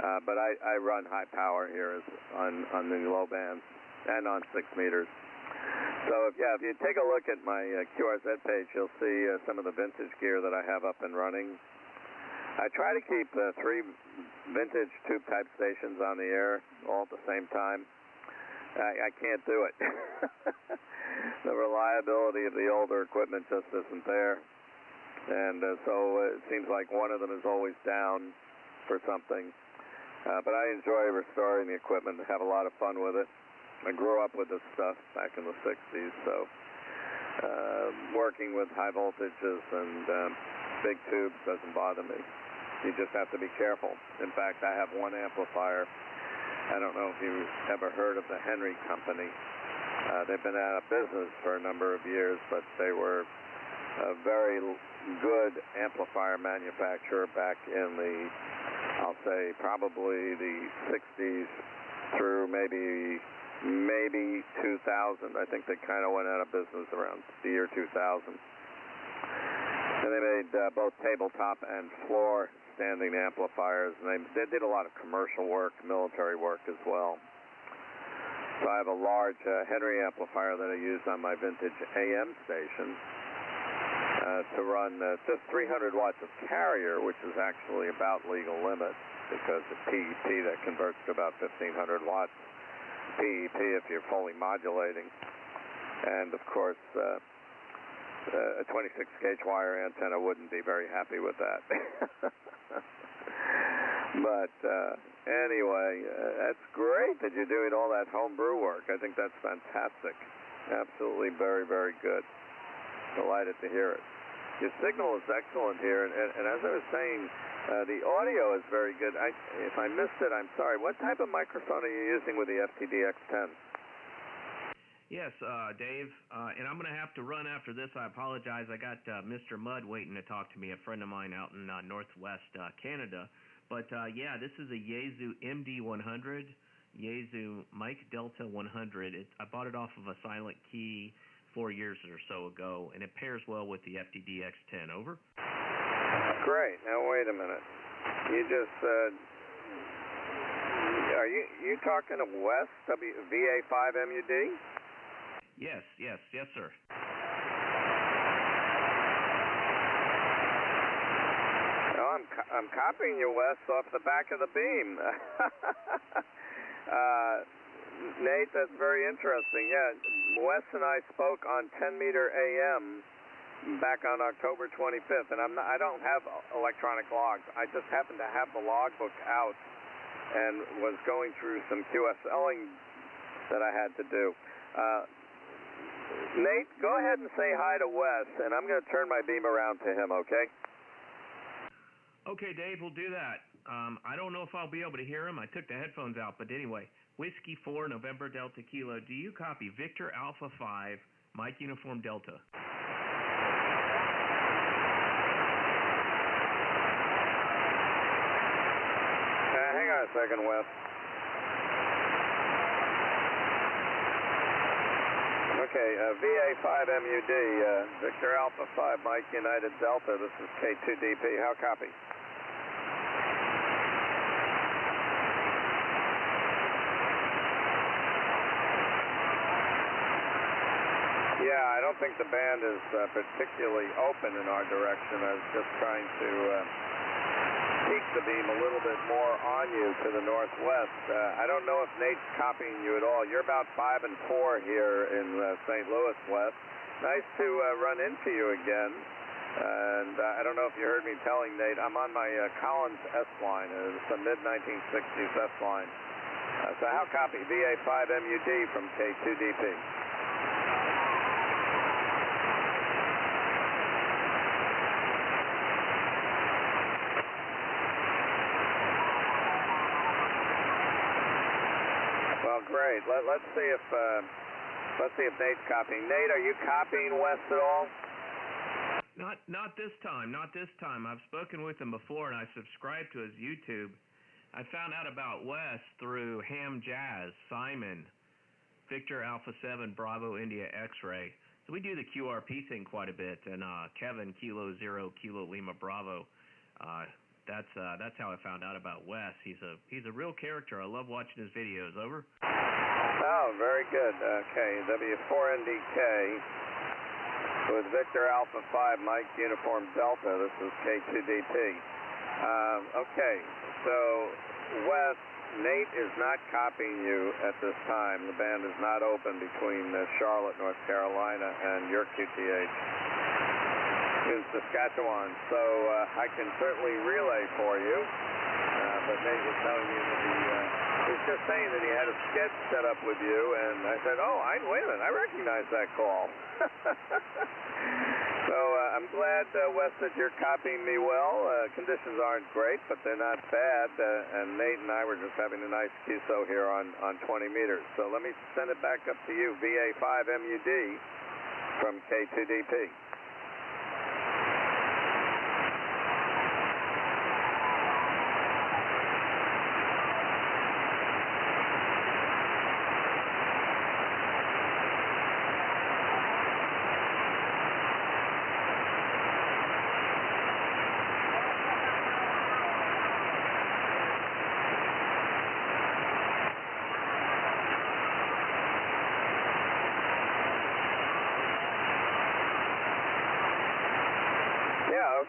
But I run high power here on the low bands and on 6 meters. So if you take a look at my QRZ page, you'll see some of the vintage gear that I have up and running. I try to keep 3 vintage tube type stations on the air all at the same time. I can't do it. The reliability of the older equipment just isn't there. And so it seems like one of them is always down for something. But I enjoy restoring the equipment and have a lot of fun with it. I grew up with this stuff back in the 60s, so working with high voltages and big tubes doesn't bother me. You just have to be careful. In fact, I have one amplifier. I don't know if you've ever heard of the Henry Company. They've been out of business for a number of years, but they were a very good amplifier manufacturer back in the, I'll say, probably the 60s through maybe 2000. I think they kind of went out of business around the year 2000. And they made both tabletop and floor standing amplifiers, and they did a lot of commercial work, military work as well. So I have a large Henry amplifier that I use on my vintage AM station to run just 300 watts of carrier, which is actually about legal limit because of PEP that converts to about 1,500 watts. PEP if you're fully modulating. And of course, a 26 gauge wire antenna wouldn't be very happy with that. But anyway, that's great that you're doing all that homebrew work. I think that's fantastic. Absolutely very, very good. Delighted to hear it. Your signal is excellent here, and as I was saying, the audio is very good. If I missed it, I'm sorry. What type of microphone are you using with the FTDX10? Yes, Dave, and I'm going to have to run after this. I apologize. I got Mr. Mudd waiting to talk to me, a friend of mine out in northwest Canada. But, yeah, this is a Yaesu MD100, Yaesu Mike Delta 100. I bought it off of a Silent Key 4 years or so ago, and it pairs well with the FTD X10. Over. Great. Now wait a minute. You just said, are you talking to Wes VA5MUD? Yes, sir. Oh, I'm copying you, Wes, off the back of the beam. Nate, that's very interesting. Yeah, Wes and I spoke on 10 meter AM back on October 25th, and I don't have electronic logs. I just happened to have the logbook out and was going through some QSLing that I had to do. Nate, go ahead and say hi to Wes, and I'm going to turn my beam around to him, okay? Okay, Dave, we'll do that. I don't know if I'll be able to hear him. I took the headphones out, but anyway, Whiskey 4, November Delta Kilo. Do you copy Victor Alpha 5, Mike Uniform Delta? Hang on a second, Wes. Okay, VA5MUD, Victor Alpha 5, Mike United Delta. This is K2DP. How copy? Yeah, I don't think the band is particularly open in our direction. I was just trying to peak the beam a little bit more on you to the northwest. I don't know if Nate's copying you at all. You're about 5 and 4 here in St. Louis, West. Nice to run into you again. And I don't know if you heard me telling Nate, I'm on my Collins S-line. It's a mid-1960s S-line. So how copy? VA5MUD from K2DP. Great. Let's see if Nate's copying. Nate, are you copying Wes at all? Not this time. Not this time. I've spoken with him before, and I subscribed to his YouTube. I found out about Wes through Ham Jazz, Simon, Victor Alpha 7, Bravo India X-Ray. So we do the QRP thing quite a bit, and Kevin Kilo 0 Kilo Lima Bravo. That's how I found out about Wes. He's a real character. I love watching his videos. Over. Oh, very good. Okay, W4NDK with Victor Alpha 5, Mike Uniform Delta. This is K2DP. Okay, so Wes, Nate is not copying you at this time. The band is not open between Charlotte, North Carolina, and your QTH in Saskatchewan. So I can certainly relay for you. But Nate was telling me that he was just saying that he had a sketch set up with you, and I said, oh, wait a minute, I recognize that call. So I'm glad, Wes, that you're copying me well. Conditions aren't great, but they're not bad, and Nate and I were just having a nice QSO here on 20 meters. So let me send it back up to you, VA5MUD from K2DP.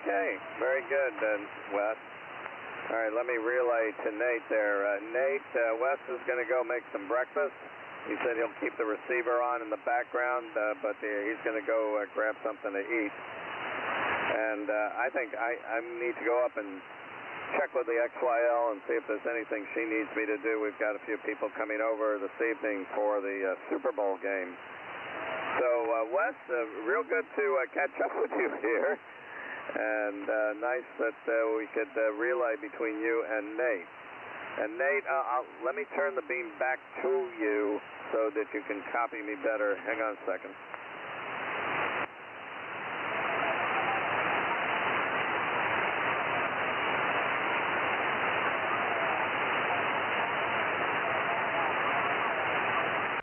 Okay, very good, Wes. All right, let me relay to Nate there. Nate, Wes is going to go make some breakfast. He said he'll keep the receiver on in the background, but he's going to go grab something to eat. And I think I need to go up and check with the XYL and see if there's anything she needs me to do. We've got a few people coming over this evening for the Super Bowl game. So, Wes, real good to catch up with you here. And nice that we could relay between you and Nate. And Nate, let me turn the beam back to you so that you can copy me better. Hang on a second.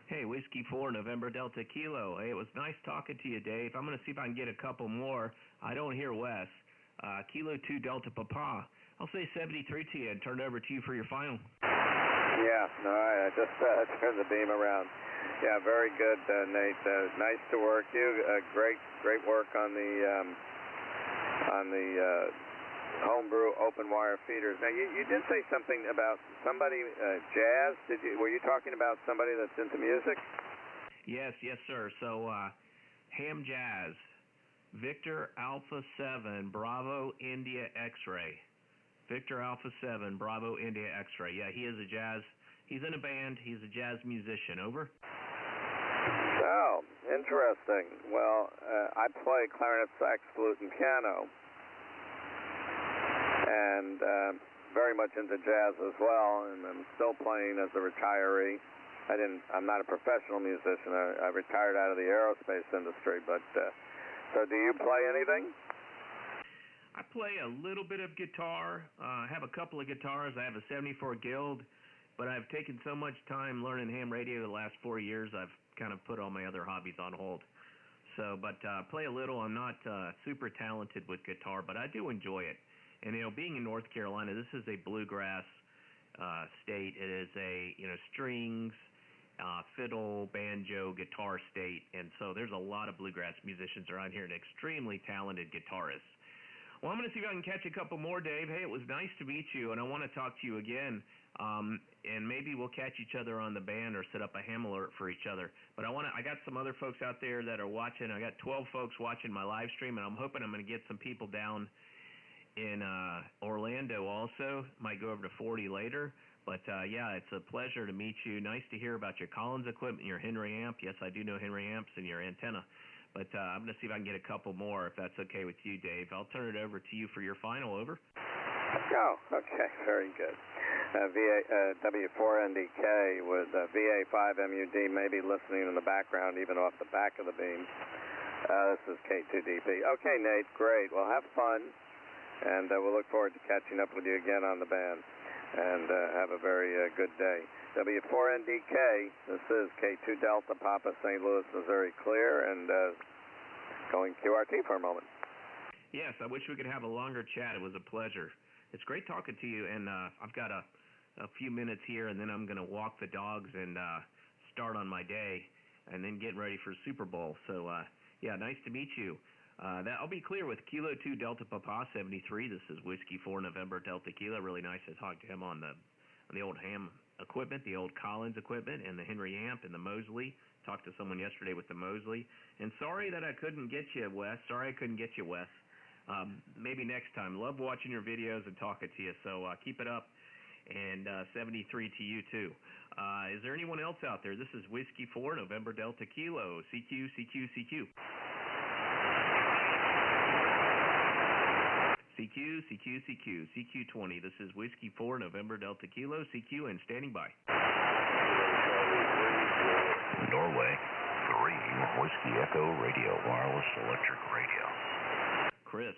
Hey, Whiskey 4, November Delta Kilo. Hey, it was nice talking to you, Dave. I'm going to see if I can get a couple more. I don't hear Wes. Kilo 2, Delta Papa. I'll say 73 to you and turn it over to you for your final. Yeah, all right. I just turned the beam around. Yeah, very good, Nate. Nice to work you. Great work on the homebrew open wire feeders. Now, you did say something about somebody, jazz. Were you talking about somebody that's into music? Yes, sir. So, Ham Jazz, Victor Alpha 7, Bravo India X-Ray. Victor Alpha 7, Bravo India X-Ray. Yeah, he is a jazz. He's in a band. He's a jazz musician. Over. Oh, interesting. Well, I play clarinet, sax, flute, and piano, and very much into jazz as well. And I'm still playing as a retiree. I'm not a professional musician. I retired out of the aerospace industry. But so, do you play anything? I play a little bit of guitar. I have a couple of guitars. I have a 74 Guild, but I've taken so much time learning ham radio the last 4 years, I've kind of put all my other hobbies on hold. So, but play a little. I'm not super talented with guitar, but I do enjoy it. And, being in North Carolina, this is a bluegrass state. It is a, strings, fiddle, banjo, guitar state. And so there's a lot of bluegrass musicians around here and extremely talented guitarists. Well, I'm going to see if I can catch a couple more, Dave. Hey, it was nice to meet you, and I want to talk to you again. And maybe we'll catch each other on the band or set up a ham alert for each other. But I got some other folks out there that are watching. I got 12 folks watching my live stream, and I'm hoping I'm going to get some people down in Orlando also. Might go over to 40 later. But, yeah, it's a pleasure to meet you. Nice to hear about your Collins equipment, your Henry amp. Yes, I do know Henry amps, and your antenna. But I'm going to see if I can get a couple more, if that's okay with you, Dave. I'll turn it over to you for your final. Over. Oh, okay. Very good. W4NDK with VA5MUD maybe listening in the background, even off the back of the beam. This is K2DP. Okay, Nate, great. Well, have fun, and we'll look forward to catching up with you again on the band. And have a very good day. W4NDK, this is K2 Delta Papa, St. Louis, Missouri, clear, and going QRT for a moment. Yes, I wish we could have a longer chat. It was a pleasure. It's great talking to you, and I've got a few minutes here, and then I'm going to walk the dogs and start on my day, and then get ready for Super Bowl. So, yeah, nice to meet you. I'll be clear with Kilo 2 Delta Papa 73. This is Whiskey 4 November Delta Kilo. Really nice to talk to him on the old ham equipment, the old Collins equipment, and the Henry amp and the Mosley. Talked to someone yesterday with the Mosley. And sorry that I couldn't get you, Wes. Maybe next time. Love watching your videos and talking to you. So keep it up. And 73 to you too. Is there anyone else out there? This is Whiskey 4 November Delta Kilo. CQ. CQ20. This is Whiskey 4 November Delta Kilo, CQ, and standing by. Norway 3 Whiskey Echo Radio, wireless electric radio. Chris,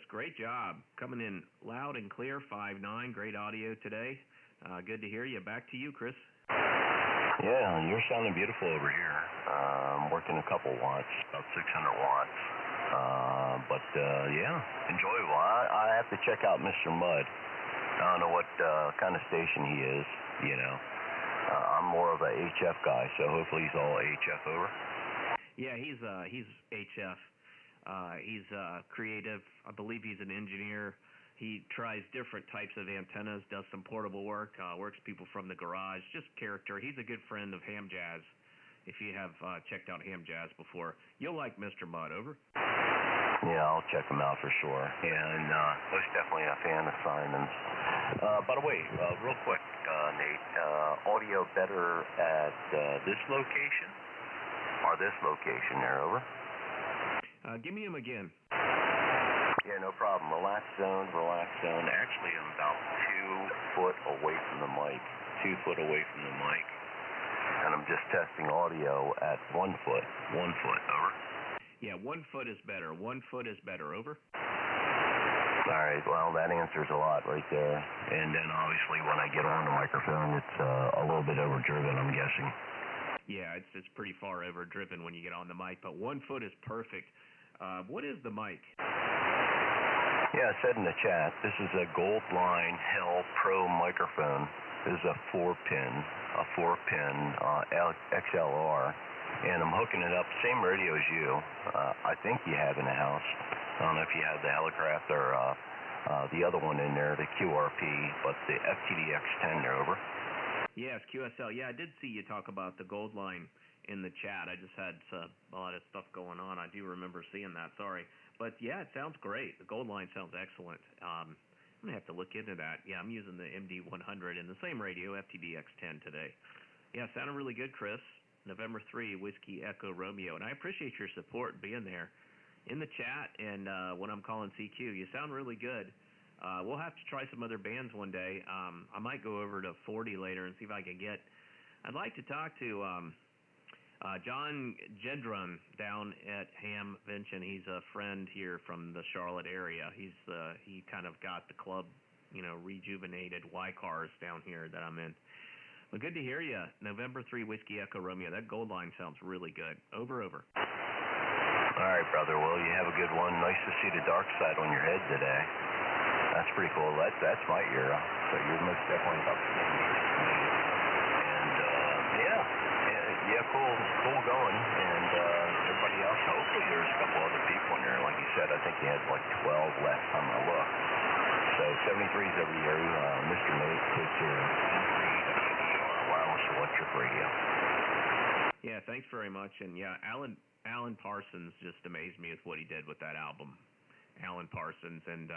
great job. Coming in loud and clear, 5.9, great audio today. Good to hear you. Back to you, Chris. Yeah, you're sounding beautiful over here. I'm working a couple watts, about 600 watts. But yeah, enjoyable. I have to check out Mr. Mudd. I don't know what kind of station he is, I'm more of a HF guy, so hopefully he's all HF over. Yeah, he's HF. He's creative. I believe he's an engineer. He tries different types of antennas, does some portable work, works people from the garage, just character. He's a good friend of Ham Jazz. If you have checked out Ham Jazz before, you'll like Mr. Mudd. Over. Yeah, I'll check him out for sure. And most definitely a fan of Simon's. By the way, real quick, Nate, audio better at this location or this location there, over? Give me him again. Yeah, no problem. Relax zone. Actually, I'm about 2 foot away from the mic. 2 foot away from the mic. And I'm just testing audio at 1 foot. 1 foot, over. Yeah, 1 foot is better. 1 foot is better, over. All right, well, that answers a lot right there. And then obviously when I get on the microphone, it's a little bit overdriven, I'm guessing. Yeah, it's pretty far overdriven when you get on the mic, but 1 foot is perfect. What is the mic? Yeah, I said in the chat, this is a Goldline Hell Pro microphone. This is a 4-pin XLR, and I'm hooking it up, same radio as you. I think you have in the house. I don't know if you have the Helicraft or the other one in there, the QRP, but the FTDX10 there, over. Yes, QSL. Yeah, I did see you talk about the Goldline in the chat. I just had a lot of stuff going on. I do remember seeing that. Sorry. But, yeah, it sounds great. The Goldline sounds excellent. I'm going to have to look into that. Yeah, I'm using the MD100 and the same radio, FTDX10 today. Yeah, sounded really good, Chris. November 3, Whiskey Echo Romeo. And I appreciate your support being there in the chat and when I'm calling CQ. You sound really good. We'll have to try some other bands one day. I might go over to 40 later and see if I can get... I'd like to talk to John Gendron down at Hamvention. He's a friend here from the Charlotte area. He kind of got the club, rejuvenated Y cars down here that I'm in. Well, good to hear you. November 3, Whiskey Echo Romeo. That Goldline sounds really good. Over. All right, brother. Well, you have a good one. Nice to see the dark side on your head today. That's pretty cool. That's my era. So you're most definitely up to me. And yeah, cool going. And everybody else, hopefully there's a couple other people in there. Like you said, I think you had like 12 last time I looked. So 73's over here. Mr. Nate takes your wireless electric radio. Yeah, thanks very much. And yeah, Alan Parsons just amazed me with what he did with that album. Alan Parsons, and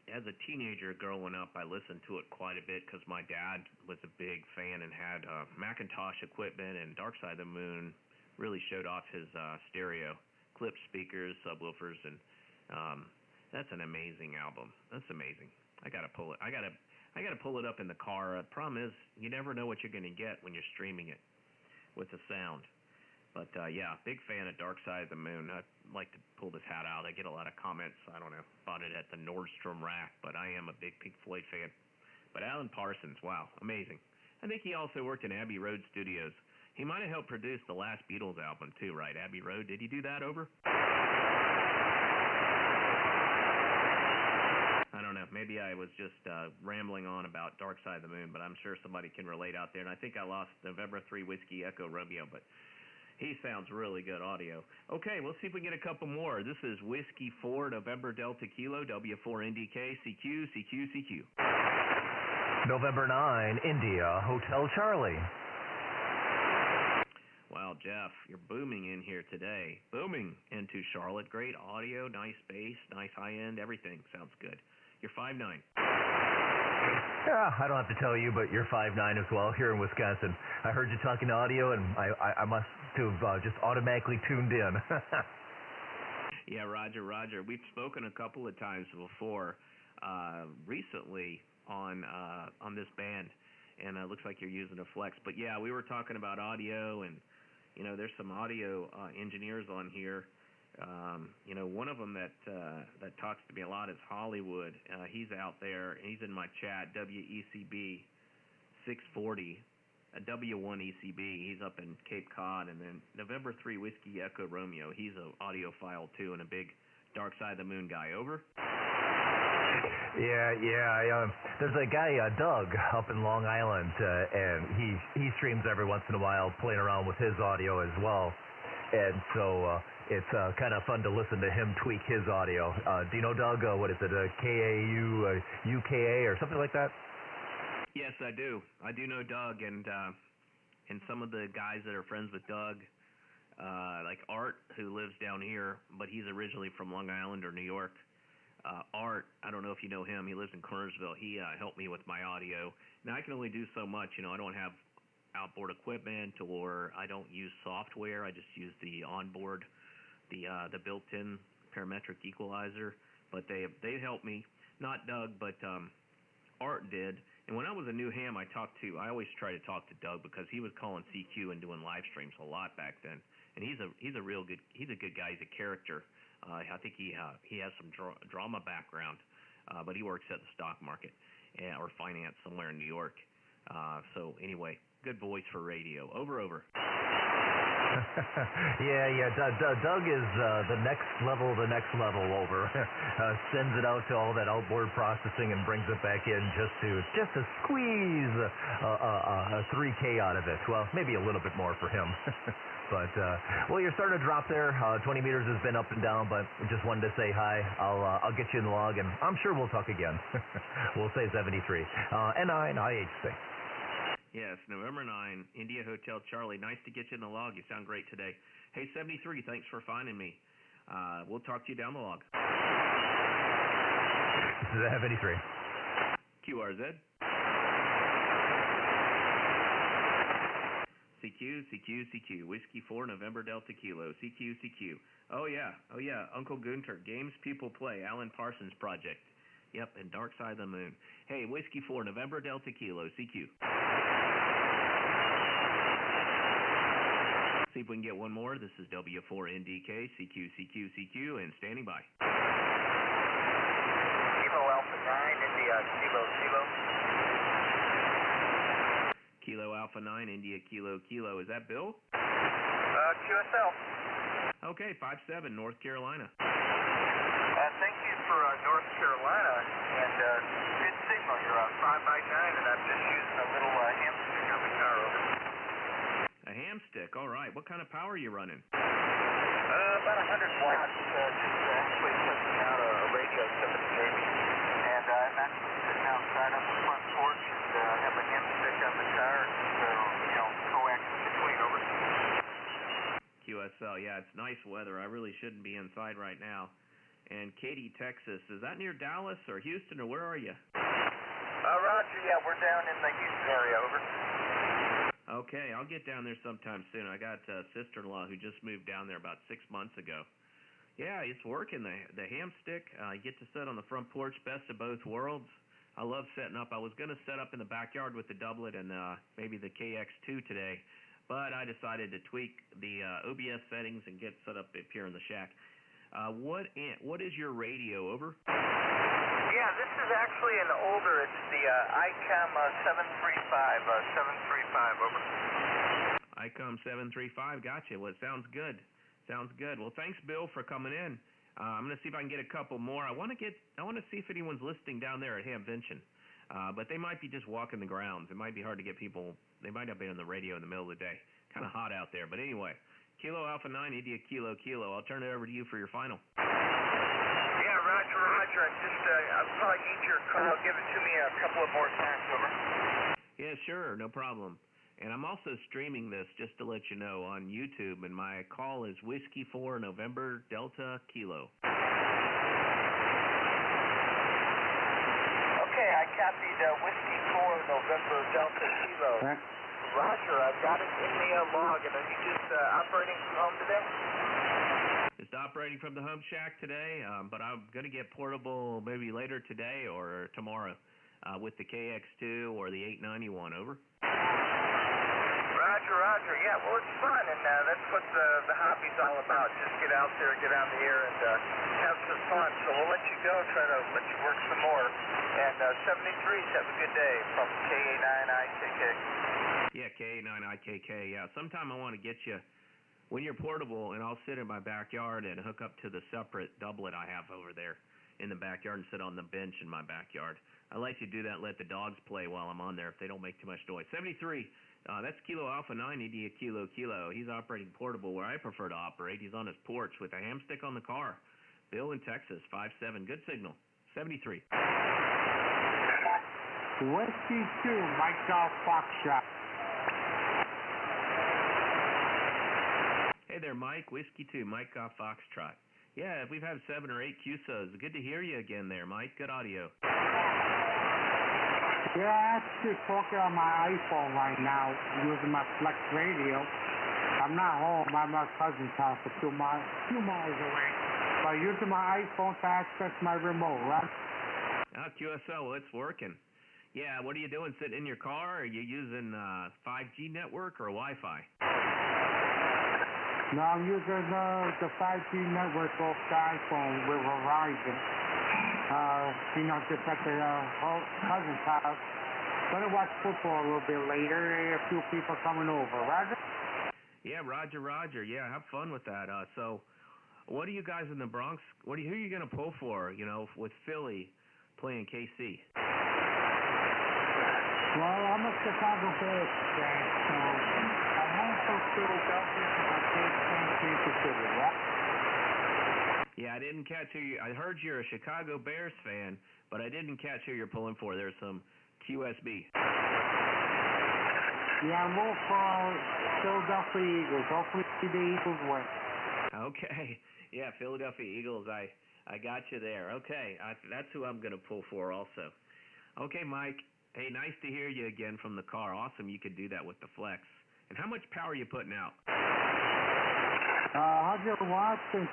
as a teenager growing up, I listened to it quite a bit because my dad was a big fan and had Macintosh equipment, and Dark Side of the Moon really showed off his stereo, clip speakers, subwoofers, and that's an amazing album. That's amazing. I gotta pull it. I gotta pull it up in the car. The problem is you never know what you're gonna get when you're streaming it with the sound. But yeah, big fan of Dark Side of the Moon. I'd like to pull this hat out. I get a lot of comments, I don't know, about it at the Nordstrom rack, but I am a big Pink Floyd fan. But Alan Parsons, wow, amazing. I think he also worked in Abbey Road Studios. He might have helped produce the last Beatles album too, right? Abbey Road. Did he do that, over? I don't know. Maybe I was just rambling on about Dark Side of the Moon, but I'm sure somebody can relate out there. And I think I lost November 3 Whiskey Echo Romeo, but he sounds really good audio. Okay, we'll see if we can get a couple more. This is Whiskey 4 November Delta Kilo W4NDK CQ. November 9 India Hotel Charlie. Wow, Jeff, you're booming in here today. Booming into Charlotte. Great audio, nice bass, nice high end, everything sounds good. You're 5'9". Yeah, I don't have to tell you, but you're 5'9" as well here in Wisconsin. I heard you talking audio, and I must have just automatically tuned in. Yeah, Roger. We've spoken a couple of times before, recently on this band, and it looks like you're using a Flex. But yeah, we were talking about audio, and there's some audio engineers on here. One of them that talks to me a lot is Hollywood. He's out there. He's in my chat, WECB 640, W1ECB. He's up in Cape Cod. And then November 3 Whiskey Echo Romeo. He's an audiophile too and a big Dark Side of the Moon guy. Over? Yeah. There's a guy, Doug, up in Long Island, and he streams every once in a while, playing around with his audio as well. And so it's kind of fun to listen to him tweak his audio. Do you know Doug? What is it, KAU, UKA, or something like that? Yes, I do. I do know Doug, and some of the guys that are friends with Doug, like Art, who lives down here, but he's originally from Long Island or New York. Art, I don't know if you know him. He lives in Kernersville. He helped me with my audio. Now, I can only do so much. I don't have outboard equipment, or I don't use software. I just use the onboard, the built-in parametric equalizer. But they helped me. Not Doug, but Art did. And when I was a new ham, I always try to talk to Doug because he was calling CQ and doing live streams a lot back then. And he's a good guy. He's a character. I think he has some drama background, but he works at the stock market or finance somewhere in New York. So anyway, Good voice for radio. Over. yeah. Doug is the next level over. Sends it out to all that outboard processing and brings it back in just to squeeze a 3K out of it. Well, maybe a little bit more for him. But well, you're starting to drop there. 20 meters has been up and down, but just wanted to say hi. I'll get you in the log, and I'm sure we'll talk again. We'll say 73. N9 IH6. Yes, November 9, India Hotel Charlie. Nice to get you in the log. You sound great today. Hey, 73, thanks for finding me. We'll talk to you down the log. This is 73. QRZ. CQ. Whiskey 4, November Delta Kilo. CQ. Oh, yeah. Uncle Gunter. Games People Play. Alan Parsons Project. Yep, and Dark Side of the Moon. Hey, Whiskey 4, November Delta Kilo. CQ. See if we can get one more. This is W4NDK, CQ, and standing by. Kilo Alpha 9, India, Kilo. Kilo Alpha 9, India, Kilo. Is that Bill? QSL. Okay, 57, North Carolina. Thank you for North Carolina, and good signal. You're on 5x9, and I'm just using a little hamstick on the car over. A ham stick, all right. What kind of power are you running? About 100 watts. Just actually testing out a radio somebody gave me. And I'm actually sitting outside on the front porch and have a ham stick on the car. So, coax in between, over. QSL, yeah, it's nice weather. I really shouldn't be inside right now. And Katy, Texas, is that near Dallas or Houston, or where are you? Roger, yeah, we're down in the Houston area, over. Okay, I'll get down there sometime soon. I got a sister-in-law who just moved down there about 6 months ago. Yeah, it's working. The ham stick, you get to sit on the front porch, best of both worlds. I love setting up. I was going to set up in the backyard with the doublet and maybe the KX2 today, but I decided to tweak the OBS settings and get set up here in the shack. What is your radio, over? Yeah, this is actually an older. It's the ICOM 735, over. ICOM 735, gotcha. Well, it sounds good. Well, thanks, Bill, for coming in. I'm going to see if I can get a couple more. I want to see if anyone's listening down there at Hamvention. But they might be just walking the grounds. It might be hard to get people. They might not be on the radio in the middle of the day. Kind of hot out there. But anyway, Kilo Alpha 9, India, Kilo. I'll turn it over to you for your final. Yeah, Roger. I'll probably need your call. Give it to me a couple of more times, over. Yeah, sure. No problem. And I'm also streaming this, just to let you know, on YouTube, and my call is Whiskey 4 November Delta Kilo. Okay, I copied Whiskey 4 November Delta Kilo. Roger, I've got it in the log, and are you just operating from home today? Just operating from the home shack today, but I'm going to get portable maybe later today or tomorrow with the KX2 or the 891, over. Roger. Yeah, well, it's fun, and that's what the hobby's all about. Just get out there, get on the air, and have some fun. So we'll let you go, try to let you work some more. And 73s, have a good day from KA9IKK. Yeah, KA9IKK, yeah. Sometime I want to get you, when you're portable, and I'll sit in my backyard and hook up to the separate doublet I have over there in the backyard and sit on the bench in my backyard. I like to do that, let the dogs play while I'm on there if they don't make too much noise. 73. That's Kilo Alpha 9, India, Kilo. He's operating portable where I prefer to operate. He's on his porch with a ham stick on the car. Bill in Texas, 57. Good signal. 73. Whiskey 2, Mike Golf Foxtrot. Hey there, Mike. Whiskey 2, Mike Golf Foxtrot. Yeah, we've had 7 or 8 QSOs. Good to hear you again there, Mike. Good audio. Yeah, I'm actually talking on my iPhone right now, using my Flex radio. I'm not home. I'm at my cousin's house a few miles away. So I'm using my iPhone to access my remote, right? QSL, well, it's working. Yeah, what are you doing? Sitting in your car? Are you using 5G network or Wi-Fi? No, I'm using the 5G network off the iPhone with Verizon. Just at the cousin's house. Gonna watch football a little bit later. A few people coming over. Roger? Yeah, Roger. Yeah, have fun with that. So, what are you guys in the Bronx? Who are you gonna pull for? You know, with Philly playing KC. Well, I'm a Chicago Bears fan, so I'm home for Philadelphia, but I can't stand Kansas City, right? Yeah, I didn't catch who I heard you're a Chicago Bears fan, but I didn't catch who you're pulling for. There's some QSB. Yeah, I'm more for Philadelphia Eagles. Hopefully the Eagles win. Okay. Yeah, Philadelphia Eagles. I got you there. Okay, that's who I'm going to pull for also. Okay, Mike. Hey, nice to hear you again from the car. Awesome you could do that with the Flex. And how much power are you putting out? 100 watts and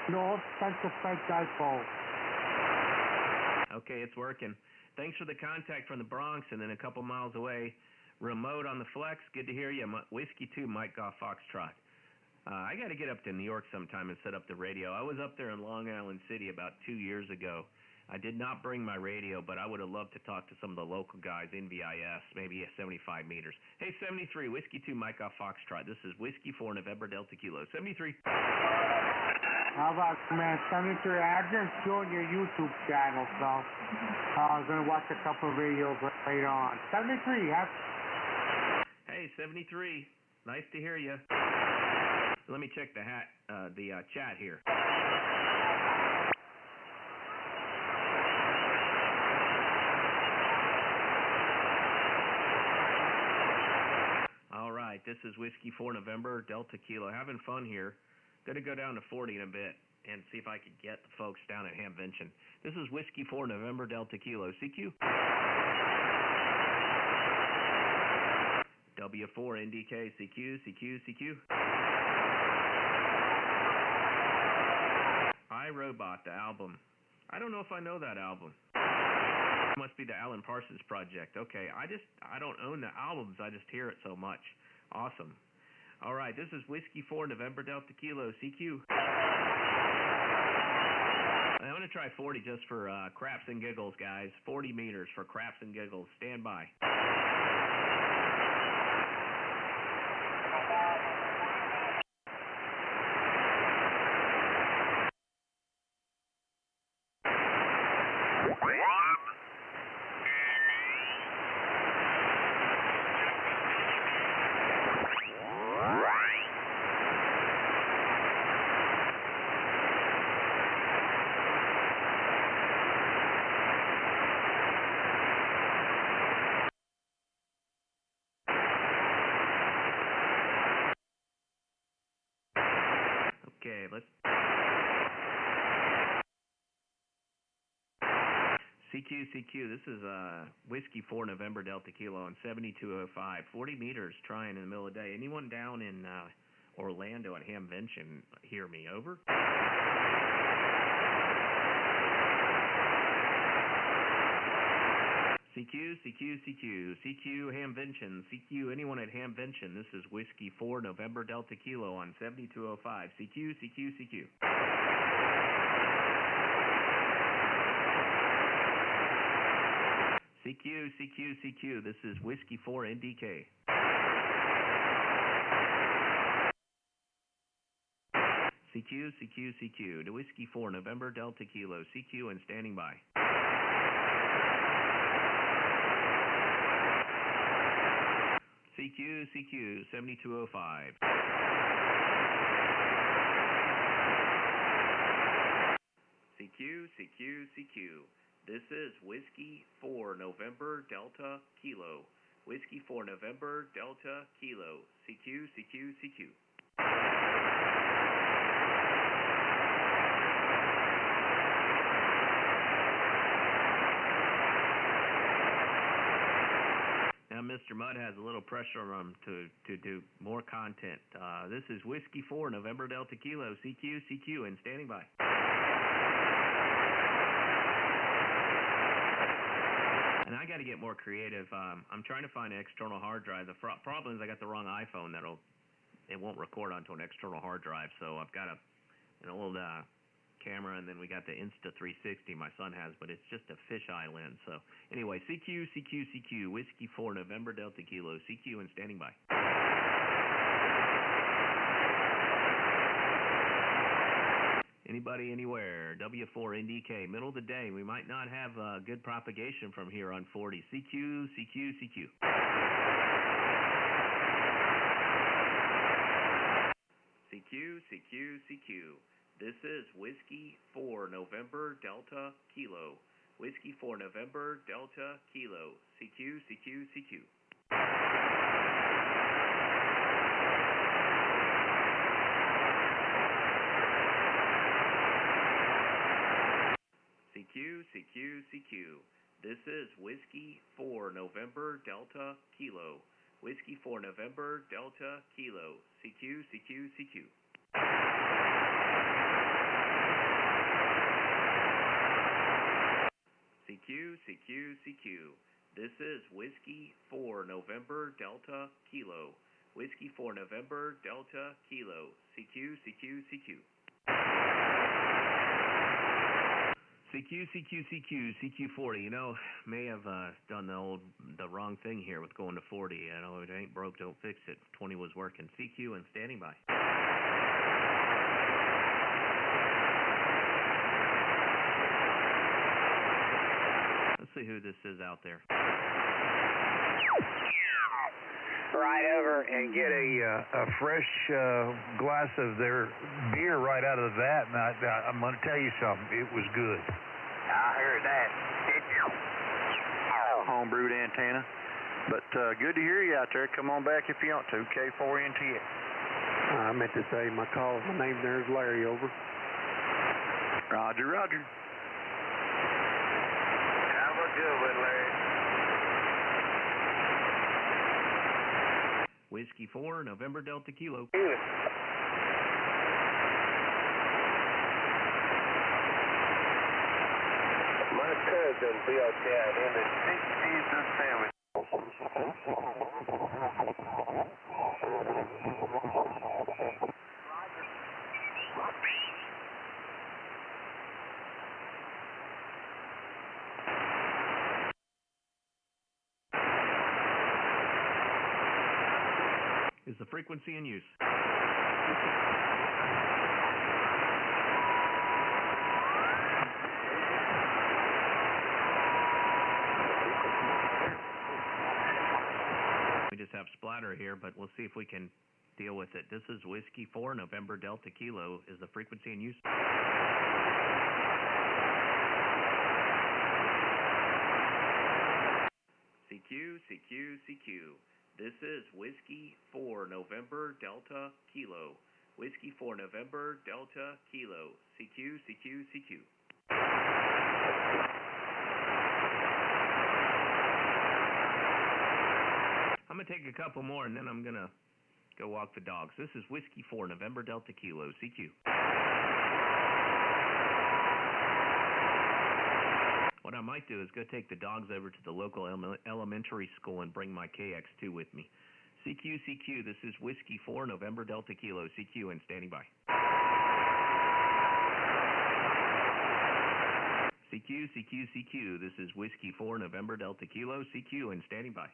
no expensive fake dipole. Okay, it's working. Thanks for the contact from the Bronx and then a couple miles away. Remote on the Flex. Good to hear you. Whiskey 2, Mike Golf Foxtrot. I got to get up to New York sometime and set up the radio. I was up there in Long Island City about 2 years ago. I did not bring my radio, but I would have loved to talk to some of the local guys in VIS, maybe 75 meters. Hey, 73, Whiskey 2, Mike Golf Foxtrot. This is Whiskey 4, November Delta Kilo. 73. How about, man, 73? I just joined your YouTube channel, so I was going to watch a couple of videos later on. 73, Hey, 73. Nice to hear you. Let me check the chat here. All right, this is Whiskey 4 November Delta Kilo. Having fun here. Going to go down to 40 in a bit and see if I can get the folks down at Hamvention. This is Whiskey 4 November Delta Kilo. CQ. W4 NDK CQ. iRobot, the album. I don't know if I know that album. It must be the Alan Parsons Project. Okay, I don't own the albums. I just hear it so much. Awesome. All right, this is Whiskey 4 November Delta Kilo CQ. I'm going to try 40 just for craps and giggles, guys. 40 meters for craps and giggles. Stand by. Okay, let's... CQ, this is Whiskey 4 November Delta Kilo on 7205. 40 meters trying in the middle of the day. Anyone down in Orlando at Hamvention hear me? Over. CQ, Hamvention. CQ, anyone at Hamvention. This is Whiskey 4 November Delta Kilo on 7205. CQ. CQ, this is Whiskey 4 NDK. CQ, to Whiskey 4 November Delta Kilo. CQ and standing by. CQ, 7205. CQ. This is Whiskey 4 November Delta Kilo. Whiskey 4 November Delta Kilo. CQ. Now, Mr. Mudd has a little pressure on him to do more content. This is Whiskey 4 November Delta Kilo. CQ, and standing by. And I got to get more creative. I'm trying to find an external hard drive. The problem is I got the wrong iPhone. It won't record onto an external hard drive. So I've got an old camera, and then we got the Insta360 my son has, but it's just a fisheye lens. So anyway, CQ, Whiskey 4, November Delta Kilo, CQ and standing by. Anybody, anywhere, W4NDK, middle of the day. We might not have good propagation from here on 40. CQ. CQ. This is Whiskey 4, November Delta Kilo. Whiskey 4, November Delta Kilo. CQ. CQ, This is Whiskey 4, November Delta Kilo. Whiskey 4, November Delta Kilo. CQ. CQ. This is Whiskey 4, November Delta Kilo. Whiskey 4, November Delta Kilo. CQ. CQ40. You know, may have done the wrong thing here with going to 40. I know it ain't broke, don't fix it. 20 was working. CQ and standing by. Let's see who this is out there. Right over and get a fresh glass of their beer right out of the vat, and I'm going to tell you something. It was good. I heard that. Homebrewed antenna. But good to hear you out there. Come on back if you want to. K4NTX. I meant to say my name there is Larry, over. Roger. Have a good one, Larry. Whiskey 4, November Delta Kilo. My cousin built that in the 60s and 70s. Is the frequency in use? We just have splatter here, but we'll see if we can deal with it. This is Whiskey 4, November Delta Kilo. Is the frequency in use? CQ. This is Whiskey 4, November Delta Kilo. Whiskey 4, November Delta Kilo. CQ. I'm going to take a couple more, and then I'm going to go walk the dogs. This is Whiskey 4, November Delta Kilo. CQ. What I might do is go take the dogs over to the local elementary school and bring my KX2 with me. CQ. This is Whiskey 4, November Delta Kilo. CQ and standing by. CQ. This is Whiskey 4, November Delta Kilo. CQ and standing by.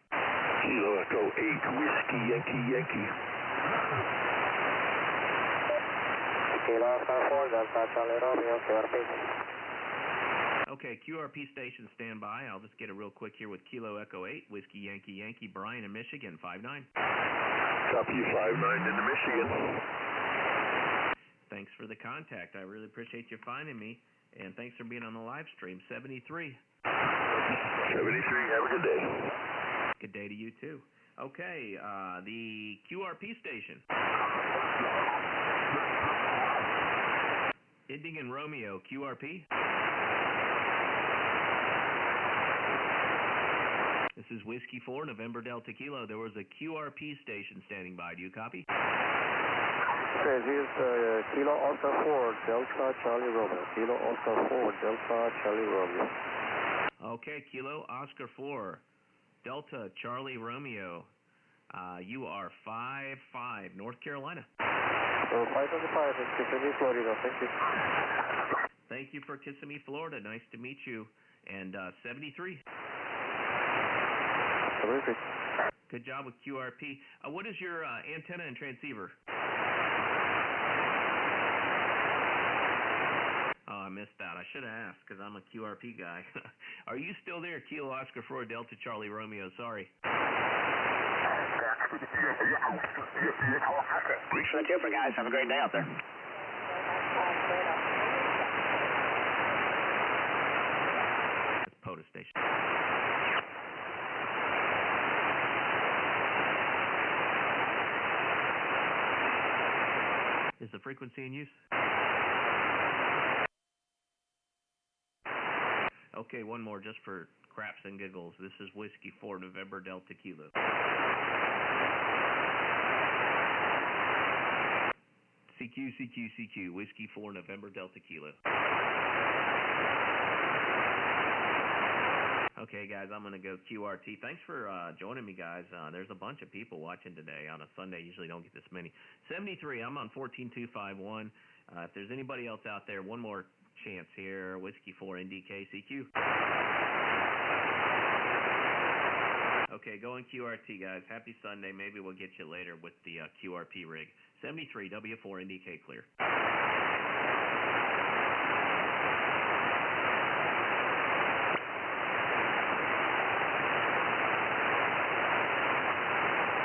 Kilo Echo 8, Whiskey Yankee. Kilo Echo 4, Delta Charlie Romeo, QRP. Okay, QRP station standby. I'll just get it real quick here with Kilo Echo 8, Whiskey Yankee, Brian in Michigan, 5-9. Copy 5-9 into Michigan. Thanks for the contact. I really appreciate you finding me, and thanks for being on the live stream. 73. 73, have a good day. Good day to you, too. Okay, the QRP station. Ending in Romeo, QRP. This is Whiskey 4, November Delta Kilo. There was a QRP station standing by. Do you copy? This is Kilo Oscar 4, Delta Charlie Romeo. Kilo Oscar 4, Delta Charlie Romeo. Okay, Kilo Oscar 4, Delta Charlie Romeo. You are 55, North Carolina. 525 in Kissimmee, Florida. Thank you. Thank you for Kissimmee, Florida. Nice to meet you. And 73. 73. Good job with QRP. What is your antenna and transceiver? Oh, I missed that. I should have asked because I'm a QRP guy. Are you still there? Kilo Oscar 4 Delta Charlie Romeo. Sorry. Reaching the Cooper, guys. Have a great day out there. It's POTUS station. Is the frequency in use? Okay, one more just for craps and giggles. This is Whiskey 4 November Delta Kilo. CQ, Whiskey 4 November Delta Kilo. Okay, guys, I'm going to go QRT. Thanks for joining me, guys. There's a bunch of people watching today on a Sunday. Usually don't get this many. 73, I'm on 14251. If there's anybody else out there, one more chance here. Whiskey 4 NDK CQ. Okay, going QRT, guys. Happy Sunday. Maybe we'll get you later with the QRP rig. 73, W4 NDK clear.